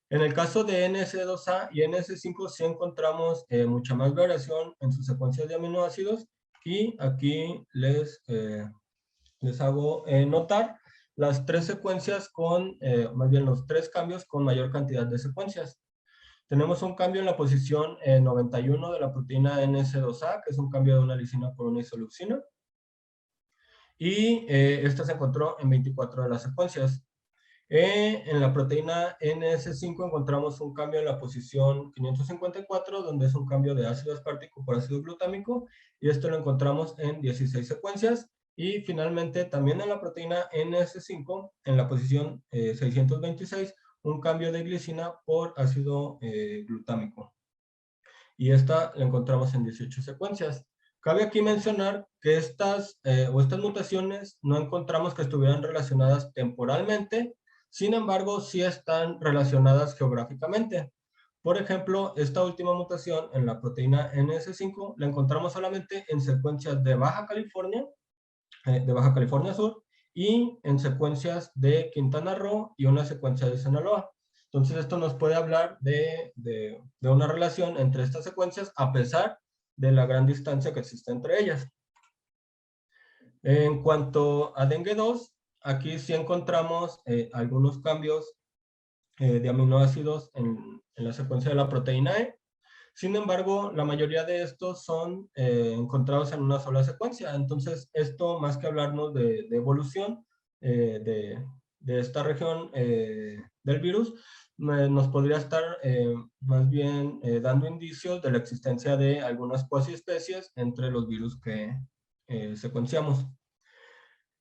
En el caso de NS2A y NS5 sí encontramos mucha más variación en sus secuencias de aminoácidos, y aquí les hago notar las 3 secuencias más bien los 3 cambios con mayor cantidad de secuencias. Tenemos un cambio en la posición 91 de la proteína NS2A, que es un cambio de una lisina por una isoleucina, y esta se encontró en 24 de las secuencias. En la proteína NS5 encontramos un cambio en la posición 554, donde es un cambio de ácido aspartico por ácido glutámico, y esto lo encontramos en 16 secuencias. Y finalmente, también en la proteína NS5, en la posición 626, un cambio de glicina por ácido glutámico. Y esta la encontramos en 18 secuencias. Cabe aquí mencionar que estas mutaciones no encontramos que estuvieran relacionadas temporalmente, sin embargo, sí están relacionadas geográficamente. Por ejemplo, esta última mutación en la proteína NS5 la encontramos solamente en secuencias de Baja California Sur, y en secuencias de Quintana Roo y una secuencia de Sinaloa. Entonces esto nos puede hablar de una relación entre estas secuencias a pesar de la gran distancia que existe entre ellas. En cuanto a dengue 2, aquí sí encontramos algunos cambios de aminoácidos en la secuencia de la proteína E. Sin embargo, la mayoría de estos son encontrados en una sola secuencia. Entonces, esto más que hablarnos de evolución de esta región del virus, nos podría estar más bien dando indicios de la existencia de algunas cuasi especies entre los virus que secuenciamos.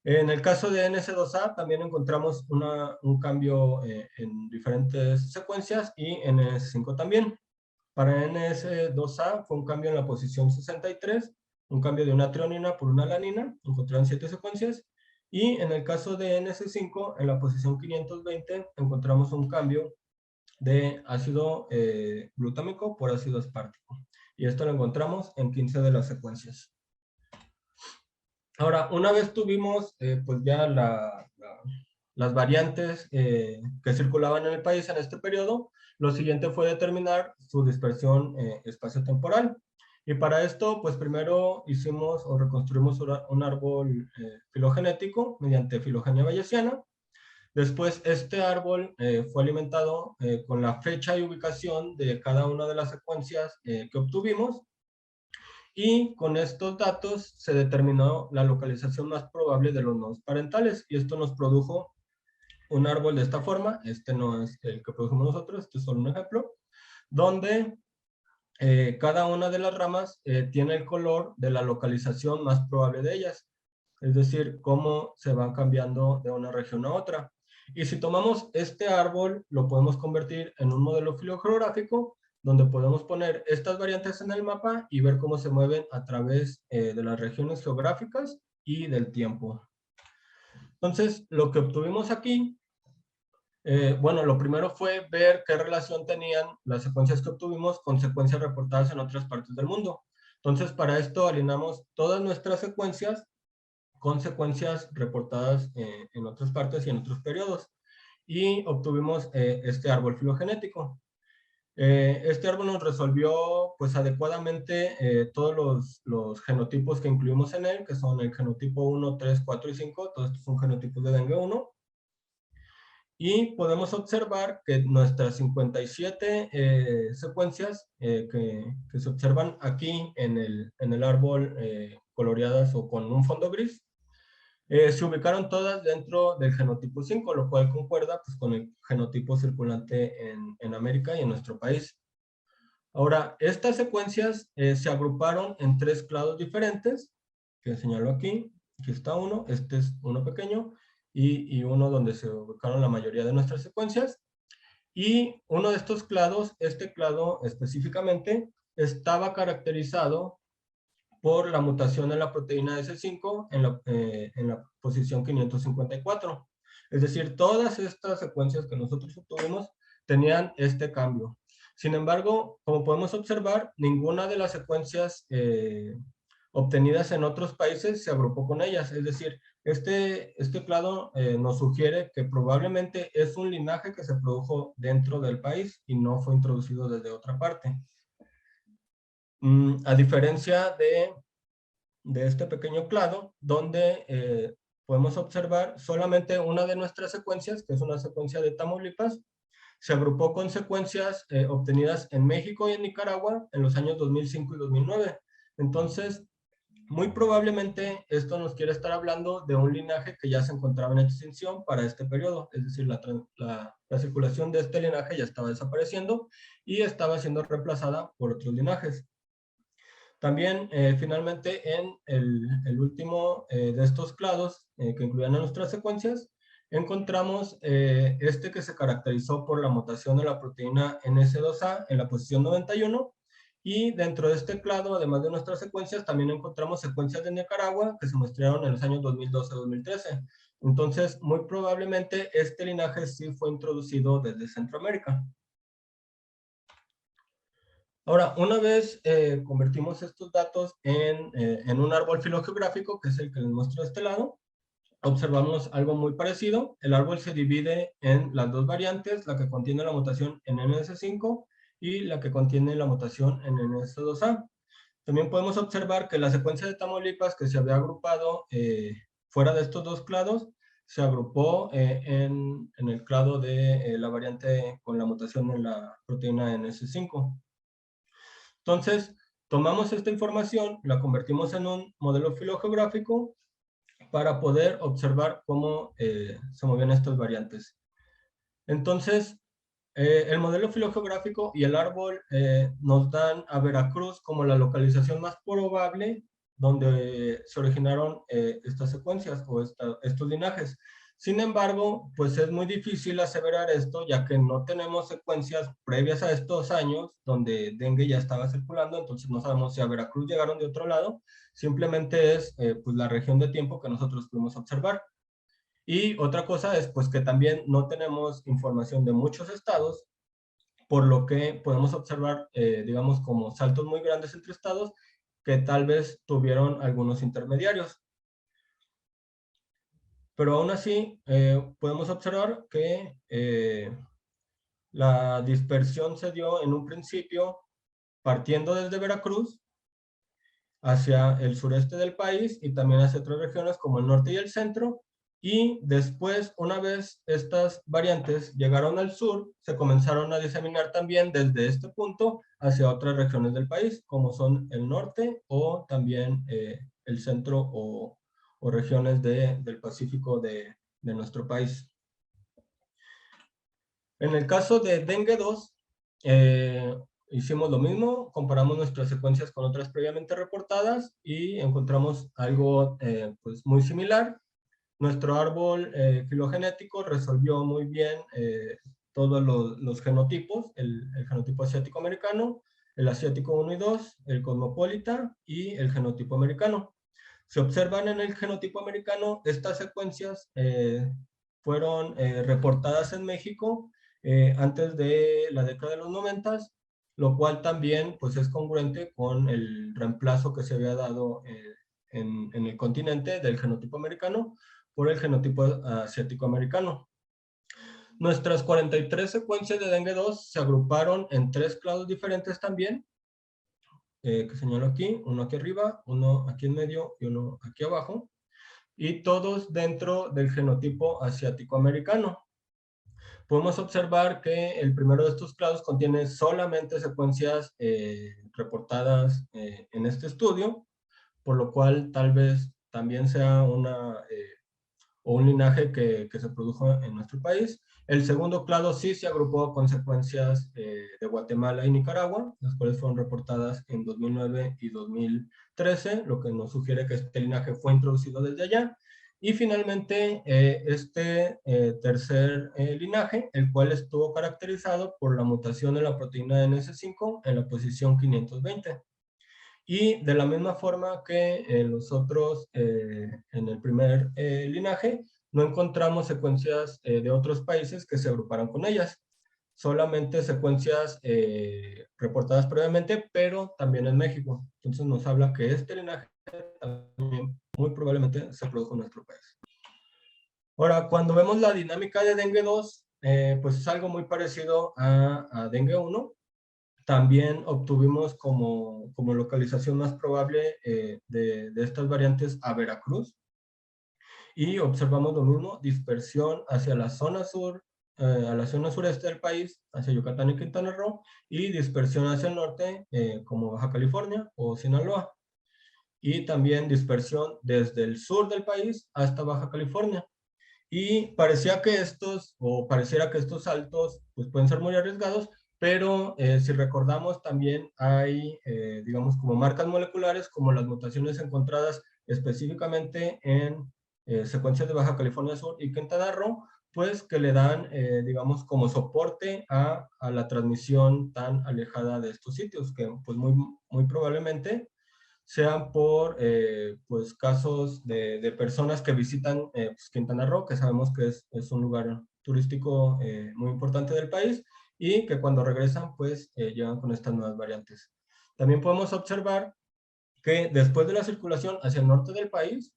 En el caso de NS2A también encontramos un cambio en diferentes secuencias, y NS5 también. Para NS2A fue un cambio en la posición 63, un cambio de una trionina por una alanina, encontrado en 7 secuencias. Y en el caso de NS5, en la posición 520, encontramos un cambio de ácido glutámico por ácido aspartico. Y esto lo encontramos en 15 de las secuencias. Ahora, una vez tuvimos pues ya las variantes que circulaban en el país en este periodo, lo siguiente fue determinar su dispersión espaciotemporal. Y para esto, pues primero hicimos o reconstruimos un árbol filogenético mediante filogenia bayesiana. Después, este árbol fue alimentado con la fecha y ubicación de cada una de las secuencias que obtuvimos. Y con estos datos se determinó la localización más probable de los nodos parentales, y esto nos produjo un árbol de esta forma. Este no es el que produjimos nosotros, este es solo un ejemplo, donde cada una de las ramas tiene el color de la localización más probable de ellas, es decir, cómo se van cambiando de una región a otra. Y si tomamos este árbol, lo podemos convertir en un modelo filogeográfico, donde podemos poner estas variantes en el mapa y ver cómo se mueven a través de las regiones geográficas y del tiempo. Entonces, lo que obtuvimos aquí, bueno, lo primero fue ver qué relación tenían las secuencias que obtuvimos con secuencias reportadas en otras partes del mundo. Entonces, para esto alineamos todas nuestras secuencias con secuencias reportadas en otras partes y en otros periodos, y obtuvimos este árbol filogenético. Este árbol nos resolvió pues adecuadamente todos los genotipos que incluimos en él, que son el genotipo 1, 3, 4 y 5, todos estos son genotipos de dengue 1. Y podemos observar que nuestras 57 secuencias que se observan aquí en el árbol coloreadas o con un fondo gris, se ubicaron todas dentro del genotipo 5, lo cual concuerda pues, con el genotipo circulante en América y en nuestro país. Ahora, estas secuencias se agruparon en 3 clados diferentes, que señalo aquí. Aquí está uno, este es uno pequeño, y uno donde se ubicaron la mayoría de nuestras secuencias. Y uno de estos clados, este clado específicamente, estaba caracterizado por la mutación en la proteína S5 en la posición 554. Es decir, todas estas secuencias que nosotros obtuvimos tenían este cambio. Sin embargo, como podemos observar, ninguna de las secuencias obtenidas en otros países se agrupó con ellas. Es decir, este clado nos sugiere que probablemente es un linaje que se produjo dentro del país y no fue introducido desde otra parte. A diferencia de este pequeño clado, donde podemos observar solamente una de nuestras secuencias, que es una secuencia de Tamaulipas, se agrupó con secuencias obtenidas en México y en Nicaragua en los años 2005 y 2009. Entonces, muy probablemente esto nos quiere estar hablando de un linaje que ya se encontraba en extinción para este periodo, es decir, la circulación de este linaje ya estaba desapareciendo y estaba siendo reemplazada por otros linajes. También, finalmente, en el último de estos clados que incluían en nuestras secuencias, encontramos este que se caracterizó por la mutación de la proteína NS2A en la posición 91, y dentro de este clado, además de nuestras secuencias, también encontramos secuencias de Nicaragua que se muestrearon en los años 2012-2013. Entonces, muy probablemente este linaje sí fue introducido desde Centroamérica. Ahora, una vez convertimos estos datos en un árbol filogeográfico, que es el que les muestro de este lado, observamos algo muy parecido. El árbol se divide en las dos variantes, la que contiene la mutación en NS5 y la que contiene la mutación en NS2A. También podemos observar que la secuencia de Tamaulipas, que se había agrupado fuera de estos dos clados, se agrupó en el clado de la variante con la mutación en la proteína NS5. Entonces, tomamos esta información, la convertimos en un modelo filogeográfico para poder observar cómo se movían estas variantes. Entonces, el modelo filogeográfico y el árbol nos dan a Veracruz como la localización más probable donde se originaron estas secuencias o estos linajes. Sin embargo, pues es muy difícil aseverar esto, ya que no tenemos secuencias previas a estos años donde dengue ya estaba circulando, entonces no sabemos si a Veracruz llegaron de otro lado, simplemente es pues la región de tiempo que nosotros pudimos observar. Y otra cosa es pues que también no tenemos información de muchos estados, por lo que podemos observar, digamos, como saltos muy grandes entre estados que tal vez tuvieron algunos intermediarios. Pero aún así, podemos observar que la dispersión se dio en un principio partiendo desde Veracruz hacia el sureste del país y también hacia otras regiones como el norte y el centro. Y después, una vez estas variantes llegaron al sur, se comenzaron a diseminar también desde este punto hacia otras regiones del país, como son el norte o también el centro o regiones del Pacífico de nuestro país. En el caso de dengue 2, hicimos lo mismo, comparamos nuestras secuencias con otras previamente reportadas y encontramos algo pues muy similar. Nuestro árbol filogenético resolvió muy bien todos los genotipos, el genotipo asiático americano, el asiático 1 y 2, el cosmopolita y el genotipo americano. Se observan en el genotipo americano, estas secuencias fueron reportadas en México antes de la década de los 90, lo cual también pues, es congruente con el reemplazo que se había dado en el continente del genotipo americano por el genotipo asiático americano. Nuestras 43 secuencias de dengue 2 se agruparon en 3 clados diferentes también, que señalo aquí, uno aquí arriba, uno aquí en medio y uno aquí abajo, y todos dentro del genotipo asiático americano. Podemos observar que el primero de estos clados contiene solamente secuencias reportadas en este estudio, por lo cual tal vez también sea un linaje que se produjo en nuestro país. El segundo clado sí se agrupó con secuencias de Guatemala y Nicaragua, las cuales fueron reportadas en 2009 y 2013, lo que nos sugiere que este linaje fue introducido desde allá. Y finalmente, este tercer linaje, el cual estuvo caracterizado por la mutación de la proteína NS5 en la posición 520. Y de la misma forma que los otros, en el primer linaje, no encontramos secuencias de otros países que se agruparan con ellas. Solamente secuencias reportadas previamente, pero también en México. Entonces nos habla que este linaje también muy probablemente se produjo en nuestro país. Ahora, cuando vemos la dinámica de dengue 2, pues es algo muy parecido a dengue 1. También obtuvimos como localización más probable de estas variantes a Veracruz. Y observamos lo mismo, dispersión hacia la zona sur, a la zona sureste del país, hacia Yucatán y Quintana Roo, y dispersión hacia el norte, como Baja California o Sinaloa. y también dispersión desde el sur del país hasta Baja California. Y pareciera que estos saltos pues pueden ser muy arriesgados, pero si recordamos también hay, digamos, como marcas moleculares, como las mutaciones encontradas específicamente en secuencias de Baja California Sur y Quintana Roo, pues que le dan, digamos, como soporte a la transmisión tan alejada de estos sitios, que pues muy probablemente sean por pues casos de personas que visitan pues Quintana Roo, que sabemos que es un lugar turístico muy importante del país, y que cuando regresan pues llegan con estas nuevas variantes. También podemos observar que después de la circulación hacia el norte del país,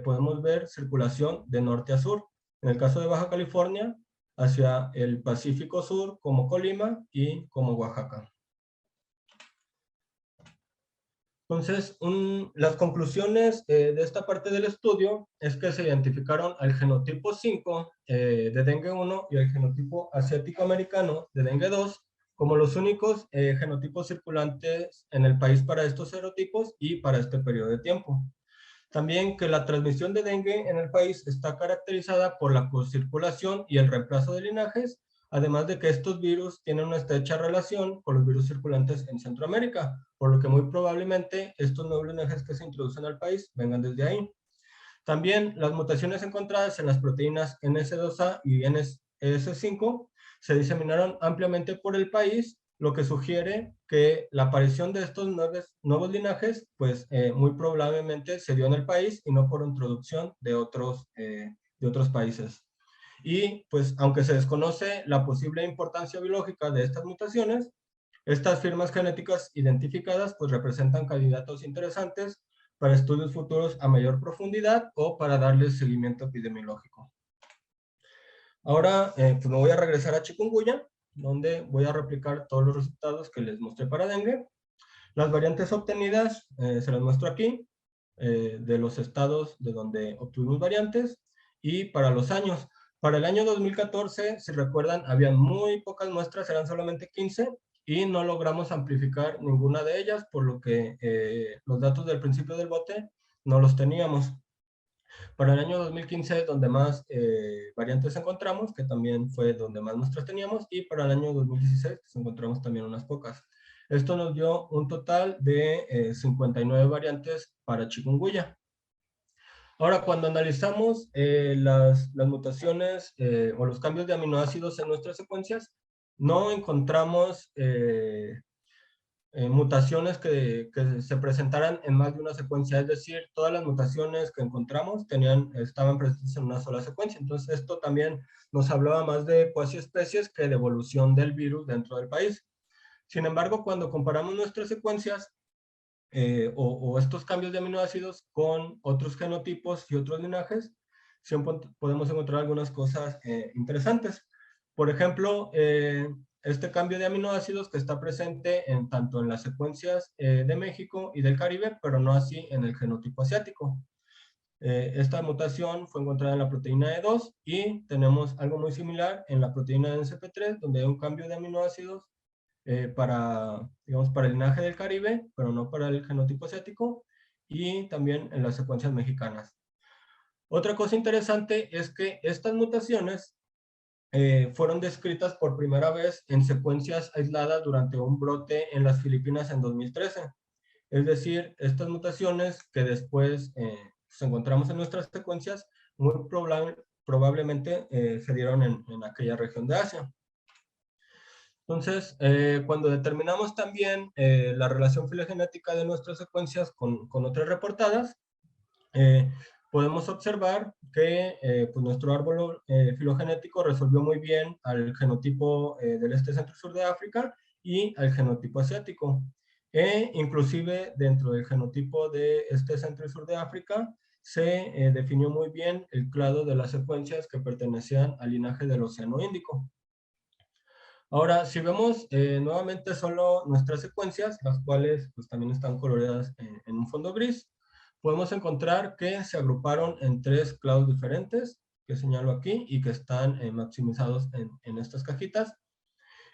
podemos ver circulación de norte a sur. En el caso de Baja California, hacia el Pacífico Sur, como Colima y como Oaxaca. Entonces, las conclusiones de esta parte del estudio es que se identificaron al genotipo 5 de dengue 1 y al genotipo asiático americano de dengue 2 como los únicos genotipos circulantes en el país para estos serotipos y para este periodo de tiempo. También que la transmisión de dengue en el país está caracterizada por la co-circulación y el reemplazo de linajes, además de que estos virus tienen una estrecha relación con los virus circulantes en Centroamérica, por lo que muy probablemente estos nuevos linajes que se introducen al país vengan desde ahí. También las mutaciones encontradas en las proteínas NS2A y NS5 se diseminaron ampliamente por el país, lo que sugiere que la aparición de estos nuevos linajes, pues muy probablemente se dio en el país y no por introducción de otros países. Y pues aunque se desconoce la posible importancia biológica de estas mutaciones, estas firmas genéticas identificadas pues representan candidatos interesantes para estudios futuros a mayor profundidad o para darles seguimiento epidemiológico. Ahora pues me voy a regresar a chikungunya, donde voy a replicar todos los resultados que les mostré para dengue. Las variantes obtenidas se las muestro aquí, de los estados de donde obtuvimos variantes y para los años. Para el año 2014, si recuerdan, habían muy pocas muestras, eran solamente 15, y no logramos amplificar ninguna de ellas, por lo que los datos del principio del bote no los teníamos. Para el año 2015 es donde más variantes encontramos, que también fue donde más muestras teníamos, y para el año 2016 pues, encontramos también unas pocas. Esto nos dio un total de 59 variantes para chikungunya. Ahora, cuando analizamos las mutaciones o los cambios de aminoácidos en nuestras secuencias, no encontramos mutaciones que se presentaran en más de una secuencia, es decir, todas las mutaciones que encontramos estaban presentes en una sola secuencia. Entonces, esto también nos hablaba más de cuasi especies que de evolución del virus dentro del país. Sin embargo, cuando comparamos nuestras secuencias o estos cambios de aminoácidos con otros genotipos y otros linajes, siempre podemos encontrar algunas cosas interesantes. Por ejemplo, este cambio de aminoácidos que está presente tanto en las secuencias de México y del Caribe, pero no así en el genotipo asiático. Esta mutación fue encontrada en la proteína E2 y tenemos algo muy similar en la proteína NCP3, donde hay un cambio de aminoácidos digamos, para el linaje del Caribe, pero no para el genotipo asiático, y también en las secuencias mexicanas. Otra cosa interesante es que estas mutaciones fueron descritas por primera vez en secuencias aisladas durante un brote en las Filipinas en 2013. Es decir, estas mutaciones que después pues encontramos en nuestras secuencias, muy probablemente se dieron en aquella región de Asia. Entonces, cuando determinamos también la relación filogenética de nuestras secuencias con otras reportadas, podemos observar que pues nuestro árbol filogenético resolvió muy bien al genotipo del este, centro y sur de África y al genotipo asiático. Inclusive dentro del genotipo de este, centro y sur de África se definió muy bien el clado de las secuencias que pertenecían al linaje del Océano Índico. Ahora, si vemos nuevamente solo nuestras secuencias, las cuales pues, también están coloreadas en un fondo gris, podemos encontrar que se agruparon en 3 clados diferentes, que señalo aquí, y que están maximizados en estas cajitas.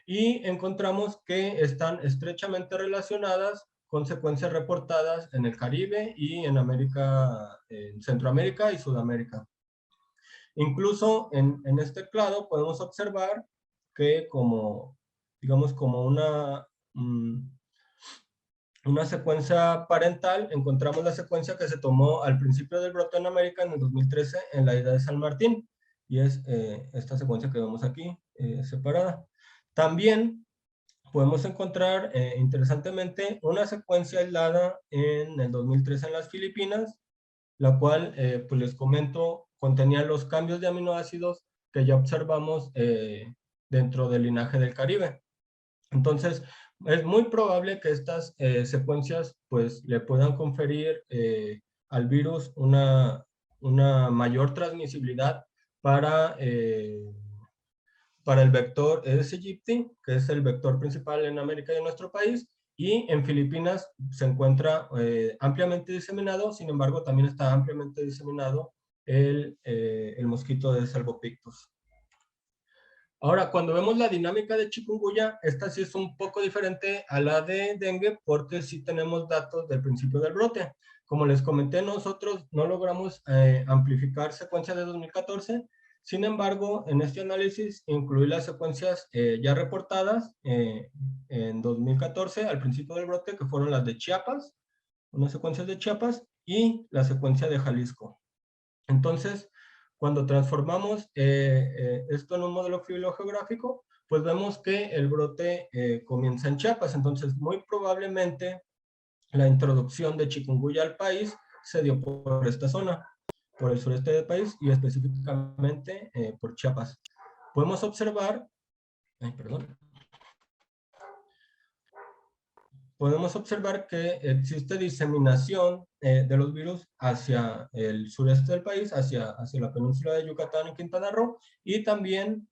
Y encontramos que están estrechamente relacionadas con secuencias reportadas en el Caribe y en América, en Centroamérica y Sudamérica. Incluso en este clado podemos observar que como, digamos, como una secuencia parental, encontramos la secuencia que se tomó al principio del brote en América en el 2013 en la isla de San Martín, y es esta secuencia que vemos aquí, separada. También podemos encontrar, interesantemente, una secuencia aislada en el 2013 en las Filipinas, la cual, pues les comento, contenía los cambios de aminoácidos que ya observamos dentro del linaje del Caribe. Entonces, es muy probable que estas secuencias pues le puedan conferir al virus una mayor transmisibilidad para, para el vector Aedes aegypti, que es el vector principal en América y en nuestro país, y en Filipinas se encuentra ampliamente diseminado. Sin embargo, también está ampliamente diseminado el mosquito de Salvopictus. Ahora, cuando vemos la dinámica de chikungunya, esta sí es un poco diferente a la de dengue, porque sí tenemos datos del principio del brote. Como les comenté, nosotros no logramos amplificar secuencias de 2014. Sin embargo, en este análisis incluí las secuencias ya reportadas en 2014, al principio del brote, que fueron las de Chiapas, unas secuencias de Chiapas, y la secuencia de Jalisco. Entonces, cuando transformamos esto en un modelo filogeográfico, pues vemos que el brote comienza en Chiapas. Entonces, muy probablemente la introducción de chikungunya al país se dio por esta zona, por el sureste del país y específicamente por Chiapas. Podemos observar, podemos observar que existe diseminación de los virus hacia el sureste del país, hacia la península de Yucatán y Quintana Roo, y también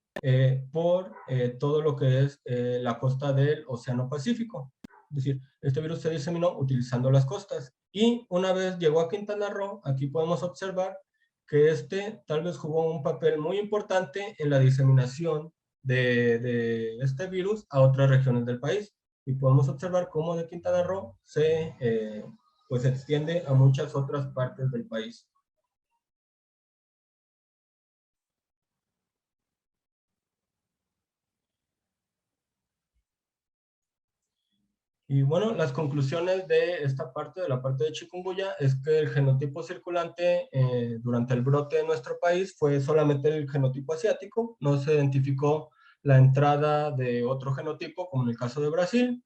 por todo lo que es la costa del Océano Pacífico. Es decir, este virus se diseminó utilizando las costas. Y una vez llegó a Quintana Roo, aquí podemos observar que este tal vez jugó un papel muy importante en la diseminación de este virus a otras regiones del país. Y podemos observar cómo de Quintana Roo pues se extiende a muchas otras partes del país. Y bueno, las conclusiones de esta parte, de la parte de chikungunya, es que el genotipo circulante durante el brote de nuestro país fue solamente el genotipo asiático. No se identificó la entrada de otro genotipo, como en el caso de Brasil.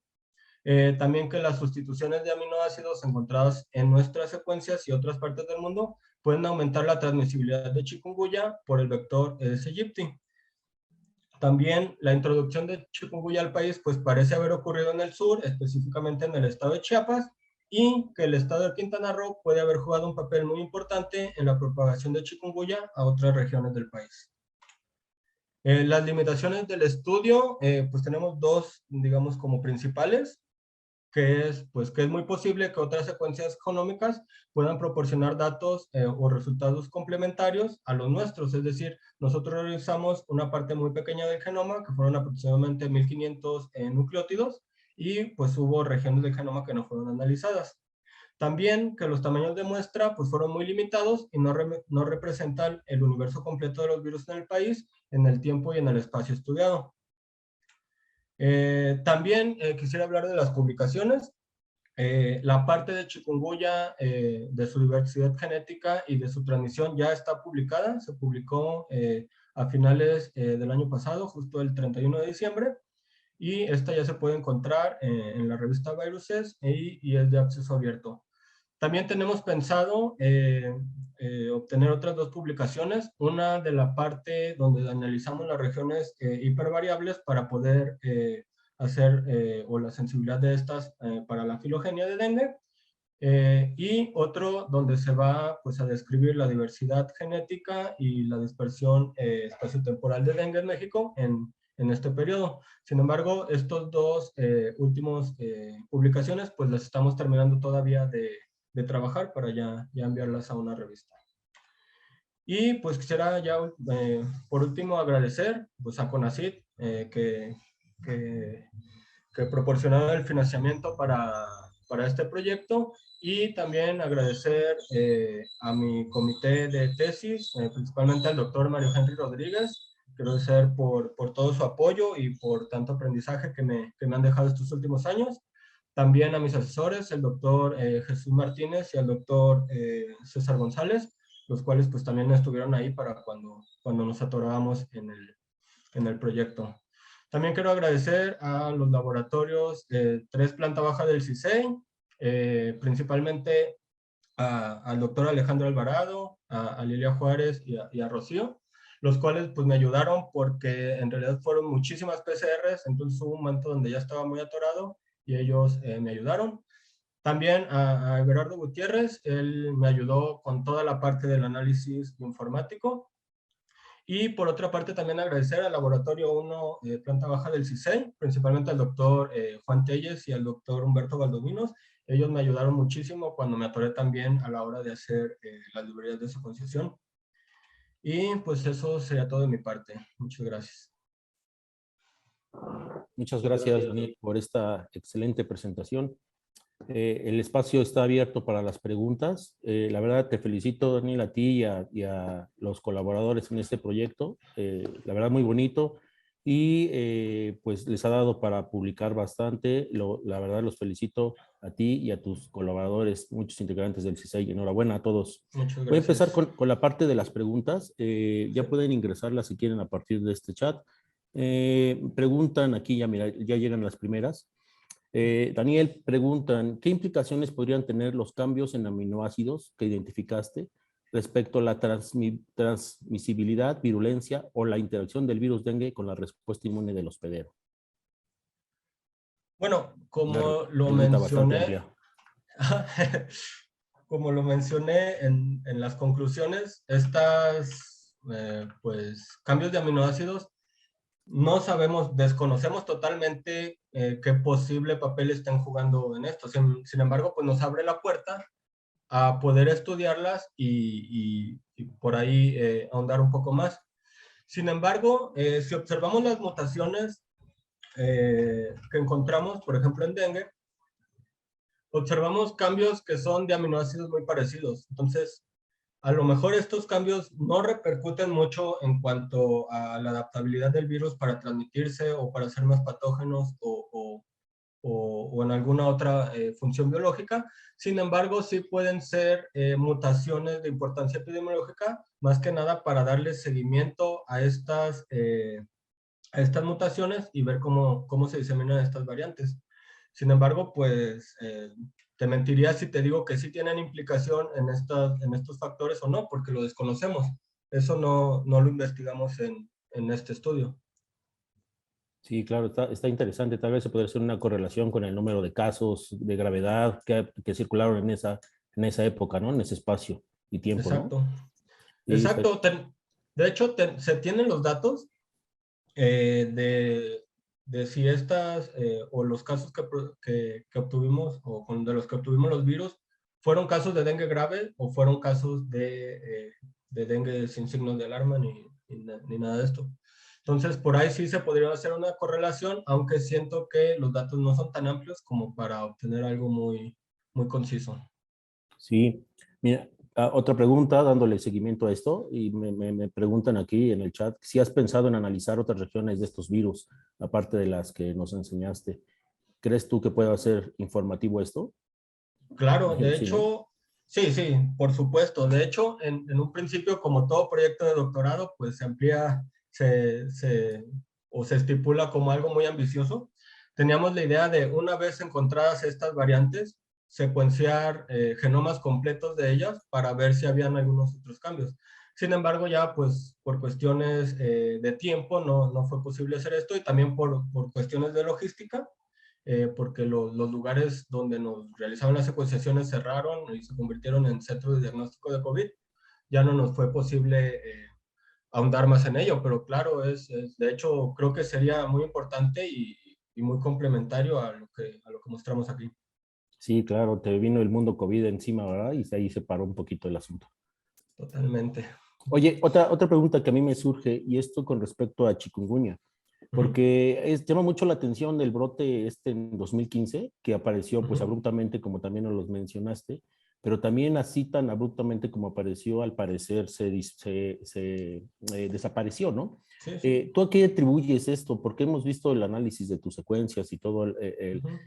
También que las sustituciones de aminoácidos encontradas en nuestras secuencias y otras partes del mundo pueden aumentar la transmisibilidad de chikungunya por el vector Aedes aegypti. También la introducción de chikungunya al país pues parece haber ocurrido en el sur, específicamente en el estado de Chiapas, y que el estado de Quintana Roo puede haber jugado un papel muy importante en la propagación de chikungunya a otras regiones del país. Las limitaciones del estudio, pues tenemos dos, digamos, como principales, que es muy posible que otras secuencias genómicas puedan proporcionar datos o resultados complementarios a los nuestros. Es decir, nosotros realizamos una parte muy pequeña del genoma, que fueron aproximadamente 1500 nucleótidos, y pues hubo regiones del genoma que no fueron analizadas. También que los tamaños de muestra pues fueron muy limitados y no representan el universo completo de los virus en el país, en el tiempo y en el espacio estudiado. También quisiera hablar de las publicaciones. La parte de chikungunya, de su diversidad genética y de su transmisión ya está publicada. Se publicó a finales del año pasado, justo el 31 de diciembre. Y esta ya se puede encontrar en la revista Viruses y es de acceso abierto. También tenemos pensado obtener otras dos publicaciones, una de la parte donde analizamos las regiones hipervariables para poder hacer o la sensibilidad de estas para la filogenia de dengue, y otro donde se va pues, a describir la diversidad genética y la dispersión espaciotemporal de dengue en México en este periodo. Sin embargo, estos dos últimos publicaciones pues las estamos terminando todavía de trabajar para ya enviarlas a una revista. Y pues quisiera ya por último agradecer pues a CONACYT que proporcionaron el financiamiento para para este proyecto, y también agradecer a mi comité de tesis, principalmente al doctor Mario Henry Rodríguez. Quiero agradecer por todo su apoyo y por tanto aprendizaje que me han dejado estos últimos años. También a mis asesores, el doctor Jesús Martínez y al doctor César González, los cuales pues también estuvieron ahí para cuando nos atorábamos en el proyecto. También quiero agradecer a los laboratorios 3 planta baja del CISEI, principalmente al doctor Alejandro Alvarado, a Lilia Juárez y a Rocío, los cuales pues me ayudaron porque en realidad fueron muchísimas PCRs, entonces hubo un momento donde ya estaba muy atorado y ellos me ayudaron. También a Everardo Gutiérrez, él me ayudó con toda la parte del análisis informático. Y por otra parte también agradecer al Laboratorio 1 planta baja del CISEI, principalmente al doctor Juan Telles y al doctor Humberto Valdominos. Ellos me ayudaron muchísimo cuando me atoré también a la hora de hacer las librerías de secuenciación. Y pues eso sería todo de mi parte. Muchas gracias. Muchas gracias, Daniel, por esta excelente presentación. El espacio está abierto para las preguntas. La verdad, te felicito, Daniel, a ti y a los colaboradores en este proyecto. La verdad, muy bonito. Y pues les ha dado para publicar bastante. La verdad, los felicito a ti y a tus colaboradores, muchos integrantes del CISEI. Enhorabuena a todos. Muchas gracias. Voy a empezar con la parte de las preguntas. Ya pueden ingresarlas si quieren a partir de este chat. Preguntan aquí, ya mira, ya llegan las primeras. Daniel, preguntan, ¿qué implicaciones podrían tener los cambios en aminoácidos que identificaste respecto a la transmisibilidad, virulencia o la interacción del virus dengue con la respuesta inmune del hospedero? Bueno, como lo mencioné, como lo mencioné en las conclusiones, estas pues cambios de aminoácidos no sabemos, desconocemos totalmente qué posible papel están jugando en esto. Sin embargo, pues nos abre la puerta a poder estudiarlas y por ahí ahondar un poco más. Sin embargo, si observamos las mutaciones que encontramos, por ejemplo, en dengue, observamos cambios que son de aminoácidos muy parecidos. Entonces, a lo mejor estos cambios no repercuten mucho en cuanto a la adaptabilidad del virus para transmitirse o para ser más patógenos o en alguna otra función biológica. Sin embargo, sí pueden ser mutaciones de importancia epidemiológica, más que nada para darle seguimiento a estas mutaciones y ver cómo se diseminan estas variantes. Sin embargo, pues te mentiría si te digo que sí tienen implicación en estos factores o no, porque lo desconocemos. Eso no lo investigamos en este estudio. Sí, claro, está interesante. Tal vez se podría hacer una correlación con el número de casos de gravedad que circularon en esa época, ¿no? En ese espacio y tiempo, Exacto. ¿no? Exacto. De hecho, se tienen los datos de si estas o los casos que obtuvimos o de los que obtuvimos los virus fueron casos de dengue grave o fueron casos de dengue sin signos de alarma ni nada de esto. Entonces, por ahí sí se podría hacer una correlación, aunque siento que los datos no son tan amplios como para obtener algo muy, muy conciso. Sí, mira, otra pregunta dándole seguimiento a esto y me preguntan aquí en el chat si has pensado en analizar otras regiones de estos virus, aparte de las que nos enseñaste. ¿Crees tú que pueda ser informativo esto? Claro, de Sí, hecho, ¿no? sí, por supuesto. De hecho, en un principio, como todo proyecto de doctorado, pues se amplía o se estipula como algo muy ambicioso. Teníamos la idea de, una vez encontradas estas variantes, secuenciar genomas completos de ellas para ver si habían algunos otros cambios. Sin embargo, ya pues por cuestiones de tiempo no fue posible hacer esto y también por cuestiones de logística, porque los lugares donde nos realizaban las secuenciaciones cerraron y se convirtieron en centros de diagnóstico de COVID. Ya no nos fue posible ahondar más en ello, pero claro, de hecho creo que sería muy importante y muy complementario a lo que mostramos aquí. Sí, claro, te vino el mundo COVID encima, ¿verdad? Y ahí se paró un poquito el asunto. Totalmente. Oye, otra pregunta que a mí me surge, y esto con respecto a chikungunya. Porque llama mucho la atención el brote en 2015, que apareció pues abruptamente, como también nos los mencionaste, pero también así tan abruptamente como apareció, al parecer desapareció, ¿no? Sí, sí. ¿Tú a qué atribuyes esto? Porque hemos visto el análisis de tus secuencias y todo,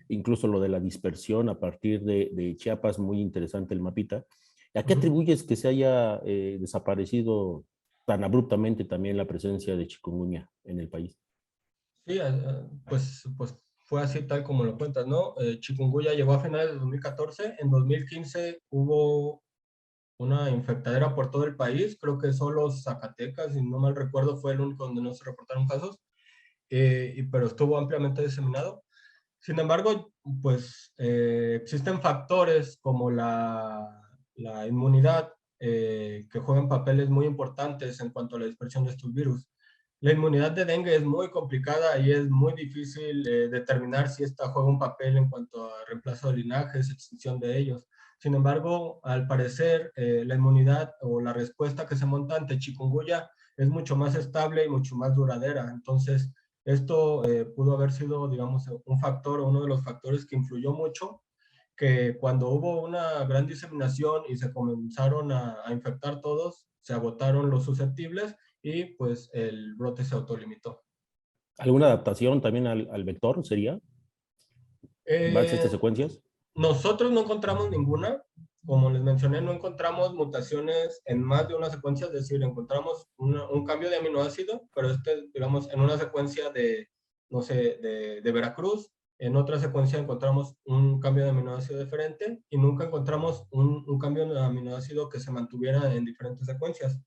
incluso lo de la dispersión a partir de Chiapas, muy interesante el mapita. ¿A qué atribuyes que se haya desaparecido tan abruptamente también la presencia de chikungunya en el país? Sí, pues fue así tal como lo cuentas, ¿no? Chikungunya llegó a finales de 2014, en 2015 hubo una infectadera por todo el país, creo que solo Zacatecas, si no mal recuerdo, fue el único donde no se reportaron casos, pero estuvo ampliamente diseminado. Sin embargo, pues existen factores como la inmunidad que juegan papeles muy importantes en cuanto a la dispersión de estos virus. La inmunidad de dengue es muy complicada y es muy difícil determinar si esta juega un papel en cuanto a reemplazo de linajes, extinción de ellos. Sin embargo, al parecer, la inmunidad o la respuesta que se monta ante chikungunya es mucho más estable y mucho más duradera. Entonces, esto pudo haber sido, digamos, un factor o uno de los factores que influyó mucho, que cuando hubo una gran diseminación y se comenzaron a infectar todos, se agotaron los susceptibles y pues el brote se autolimitó. ¿Alguna adaptación también al vector sería? ¿En base a estas Eh, secuencias? Nosotros no encontramos ninguna. Como les mencioné, no encontramos mutaciones en más de una secuencia, es decir, encontramos un cambio de aminoácido, pero digamos, en una secuencia de, no sé, de Veracruz, en otra secuencia encontramos un cambio de aminoácido diferente y nunca encontramos un cambio de aminoácido que se mantuviera en diferentes secuencias.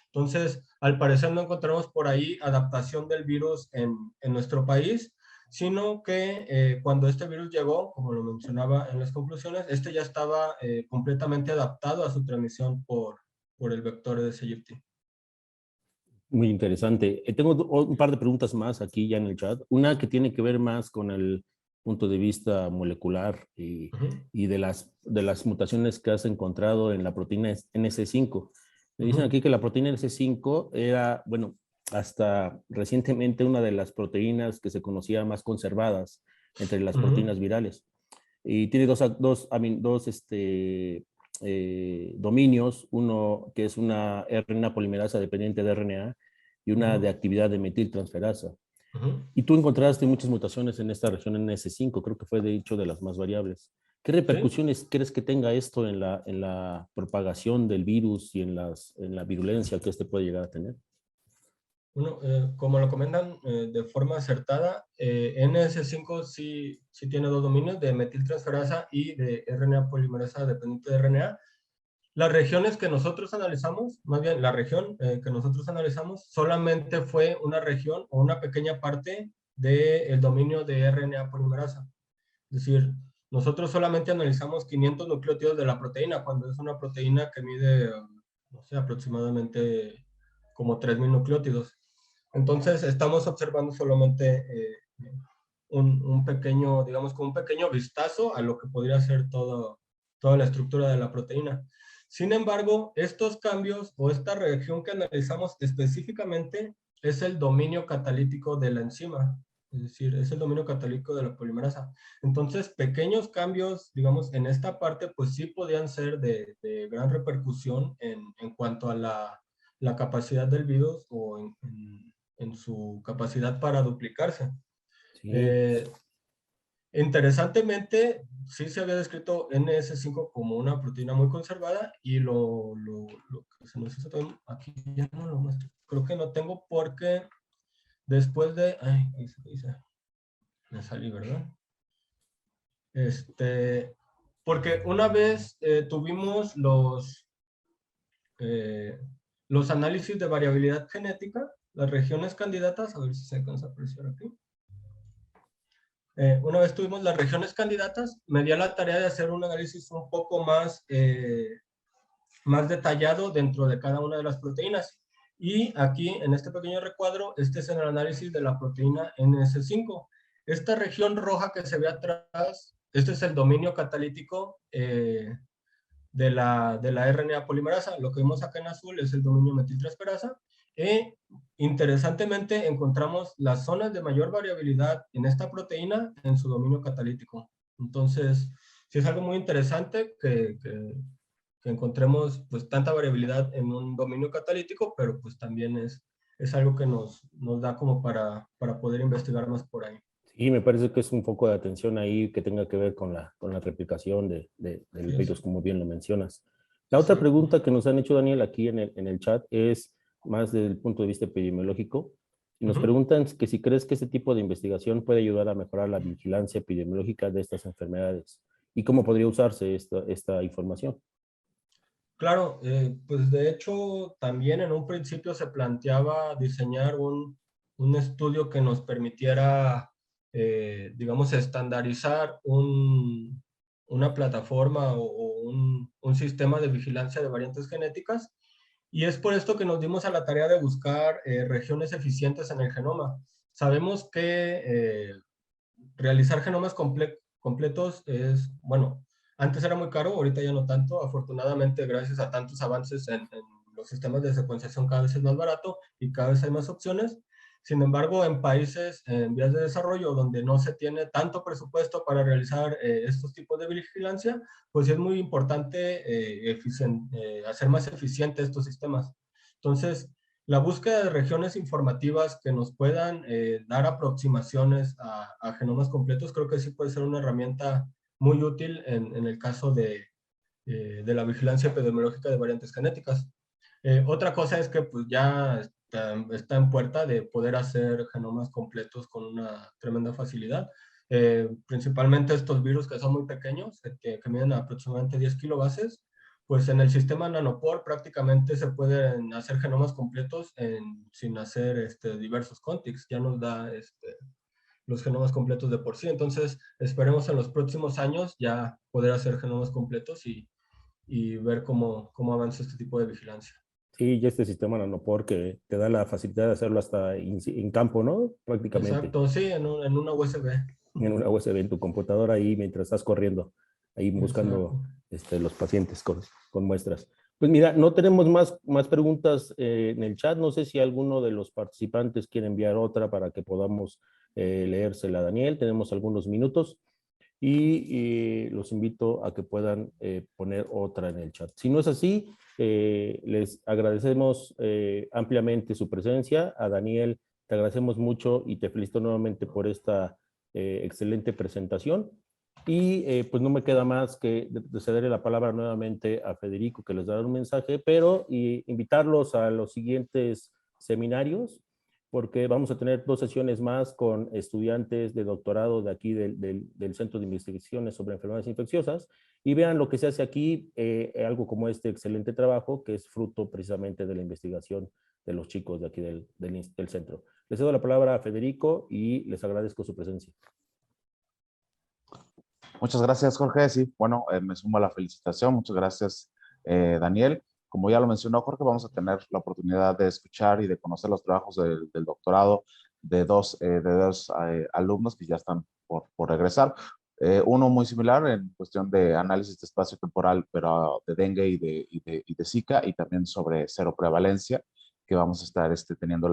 Entonces, al parecer no encontramos por ahí adaptación del virus en nuestro país, sino que cuando este virus llegó, como lo mencionaba en las conclusiones, este ya estaba completamente adaptado a su transmisión por el vector de CGFT. Muy interesante. Tengo un par de preguntas más aquí ya en el chat. Una que tiene que ver más con el punto de vista molecular y de las mutaciones que has encontrado en la proteína NS5. Me dicen aquí que la proteína NS5 era, bueno, hasta recientemente una de las proteínas que se conocía más conservadas entre las proteínas virales. Y tiene dos dominios, uno que es una RNA polimerasa dependiente de RNA y una de actividad de metiltransferasa. Y tú encontraste muchas mutaciones en esta región NS5, creo que fue de hecho de las más variables. ¿Qué repercusiones crees que tenga esto en la propagación del virus y en la virulencia que este puede llegar a tener? Bueno, como lo comentan de forma acertada, NS5 sí tiene dos dominios, de metiltransferasa y de RNA polimerasa dependiente de RNA. Las regiones que nosotros analizamos, más bien la región que nosotros analizamos, solamente fue una región o una pequeña parte del dominio de RNA polimerasa. Es decir, nosotros solamente analizamos 500 nucleótidos de la proteína, cuando es una proteína que mide, no sé, aproximadamente como 3000 nucleótidos. Entonces, estamos observando solamente un pequeño, digamos, como un pequeño vistazo a lo que podría ser toda la estructura de la proteína. Sin embargo, estos cambios o esta región que analizamos específicamente es el dominio catalítico de la enzima, es decir, es el dominio catalítico de la polimerasa. Entonces, pequeños cambios, digamos, en esta parte, pues sí podían ser de gran repercusión en cuanto a la capacidad del virus o en su capacidad para duplicarse. Sí. Interesantemente, sí se había descrito NS5 como una proteína muy conservada y lo que se nos hizo también, aquí ya no lo muestro, creo que no tengo porque después de, ay, me salí, ¿verdad? Porque una vez tuvimos los análisis de variabilidad genética, las regiones candidatas, a ver si se alcanza a apreciar aquí. Una vez tuvimos las regiones candidatas, me di a la tarea de hacer un análisis un poco más detallado dentro de cada una de las proteínas. Y aquí, en este pequeño recuadro, este es el análisis de la proteína NS5. Esta región roja que se ve atrás, este es el dominio catalítico de la RNA polimerasa. Lo que vemos acá en azul es el dominio metiltransferasa. Interesantemente, encontramos las zonas de mayor variabilidad en esta proteína en su dominio catalítico. Entonces, sí es algo muy interesante que encontremos pues tanta variabilidad en un dominio catalítico, pero pues también es algo que nos da como para poder investigar más por ahí. Sí, me parece que es un foco de atención ahí que tenga que ver con la replicación del virus, como bien lo mencionas. La otra pregunta que nos han hecho, Daniel, aquí en el chat es más desde el punto de vista epidemiológico. Y nos preguntan que si crees que este tipo de investigación puede ayudar a mejorar la vigilancia epidemiológica de estas enfermedades y cómo podría usarse esta información. Claro, pues de hecho también en un principio se planteaba diseñar un estudio que nos permitiera, digamos, estandarizar una plataforma o un sistema de vigilancia de variantes genéticas. Y es por esto que nos dimos a la tarea de buscar regiones eficientes en el genoma. Sabemos que realizar genomas completos es, bueno, antes era muy caro, ahorita ya no tanto. Afortunadamente, gracias a tantos avances en los sistemas de secuenciación, cada vez es más barato y cada vez hay más opciones. Sin embargo, en países en vías de desarrollo donde no se tiene tanto presupuesto para realizar estos tipos de vigilancia, pues es muy importante hacer más eficientes estos sistemas. Entonces, la búsqueda de regiones informativas que nos puedan dar aproximaciones a genomas completos, creo que sí puede ser una herramienta muy útil en el caso de la vigilancia epidemiológica de variantes genéticas. Otra cosa es que pues ya está en puerta de poder hacer genomas completos con una tremenda facilidad. Principalmente estos virus que son muy pequeños, que miden aproximadamente 10 kilobases, pues en el sistema nanopore prácticamente se pueden hacer genomas completos sin hacer diversos contigs. Ya nos da los genomas completos de por sí. Entonces, esperemos en los próximos años ya poder hacer genomas completos y ver cómo avanza este tipo de vigilancia. Sí, y este sistema nanopore que te da la facilidad de hacerlo hasta en campo, ¿no? Prácticamente. Exacto, sí, en una USB. En una USB en tu computadora ahí mientras estás corriendo, ahí buscando los pacientes con muestras. Pues mira, no tenemos más preguntas en el chat. No sé si alguno de los participantes quiere enviar otra para que podamos leérsela a Daniel. Tenemos algunos minutos y los invito a que puedan poner otra en el chat. Si no es así, les agradecemos ampliamente su presencia. A Daniel te agradecemos mucho y te felicito nuevamente por esta excelente presentación. Y pues no me queda más que cederle la palabra nuevamente a Federico, que les dará un mensaje, pero invitarlos a los siguientes seminarios, porque vamos a tener 2 sesiones más con estudiantes de doctorado de aquí del Centro de Investigaciones sobre Enfermedades Infecciosas, y vean lo que se hace aquí, algo como este excelente trabajo, que es fruto precisamente de la investigación de los chicos de aquí del centro. Les cedo la palabra a Federico y les agradezco su presencia. Muchas gracias, Jorge. Sí, bueno, me sumo a la felicitación. Muchas gracias, Daniel. Como ya lo mencionó Jorge, vamos a tener la oportunidad de escuchar y de conocer los trabajos del doctorado de dos alumnos que ya están por regresar. Uno muy similar en cuestión de análisis de espacio temporal, pero de dengue y de Zika, y también sobre cero prevalencia, que vamos a estar teniendo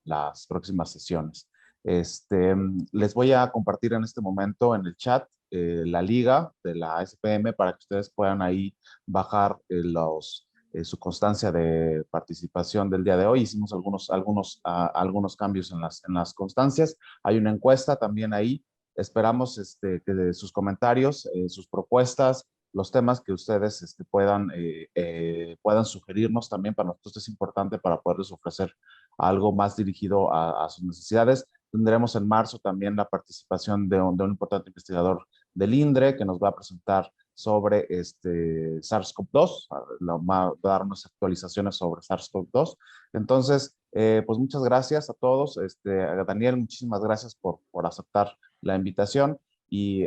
las próximas sesiones. Les voy a compartir en este momento en el chat la liga de la SPM para que ustedes puedan ahí bajar su constancia de participación del día de hoy. Hicimos algunos cambios en las constancias. Hay una encuesta también ahí. Esperamos que de sus comentarios, sus propuestas, los temas que ustedes puedan sugerirnos también. Para nosotros es importante para poderles ofrecer algo más dirigido a sus necesidades. Tendremos en marzo también la participación de un importante investigador del INDRE que nos va a presentar sobre SARS-CoV-2, va a darnos actualizaciones sobre SARS-CoV-2. Entonces, pues muchas gracias a todos. A Daniel, muchísimas gracias por aceptar la invitación y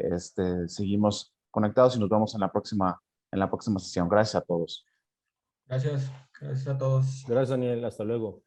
seguimos conectados y nos vemos en la próxima sesión. Gracias a todos. Gracias a todos. Gracias, Daniel. Hasta luego.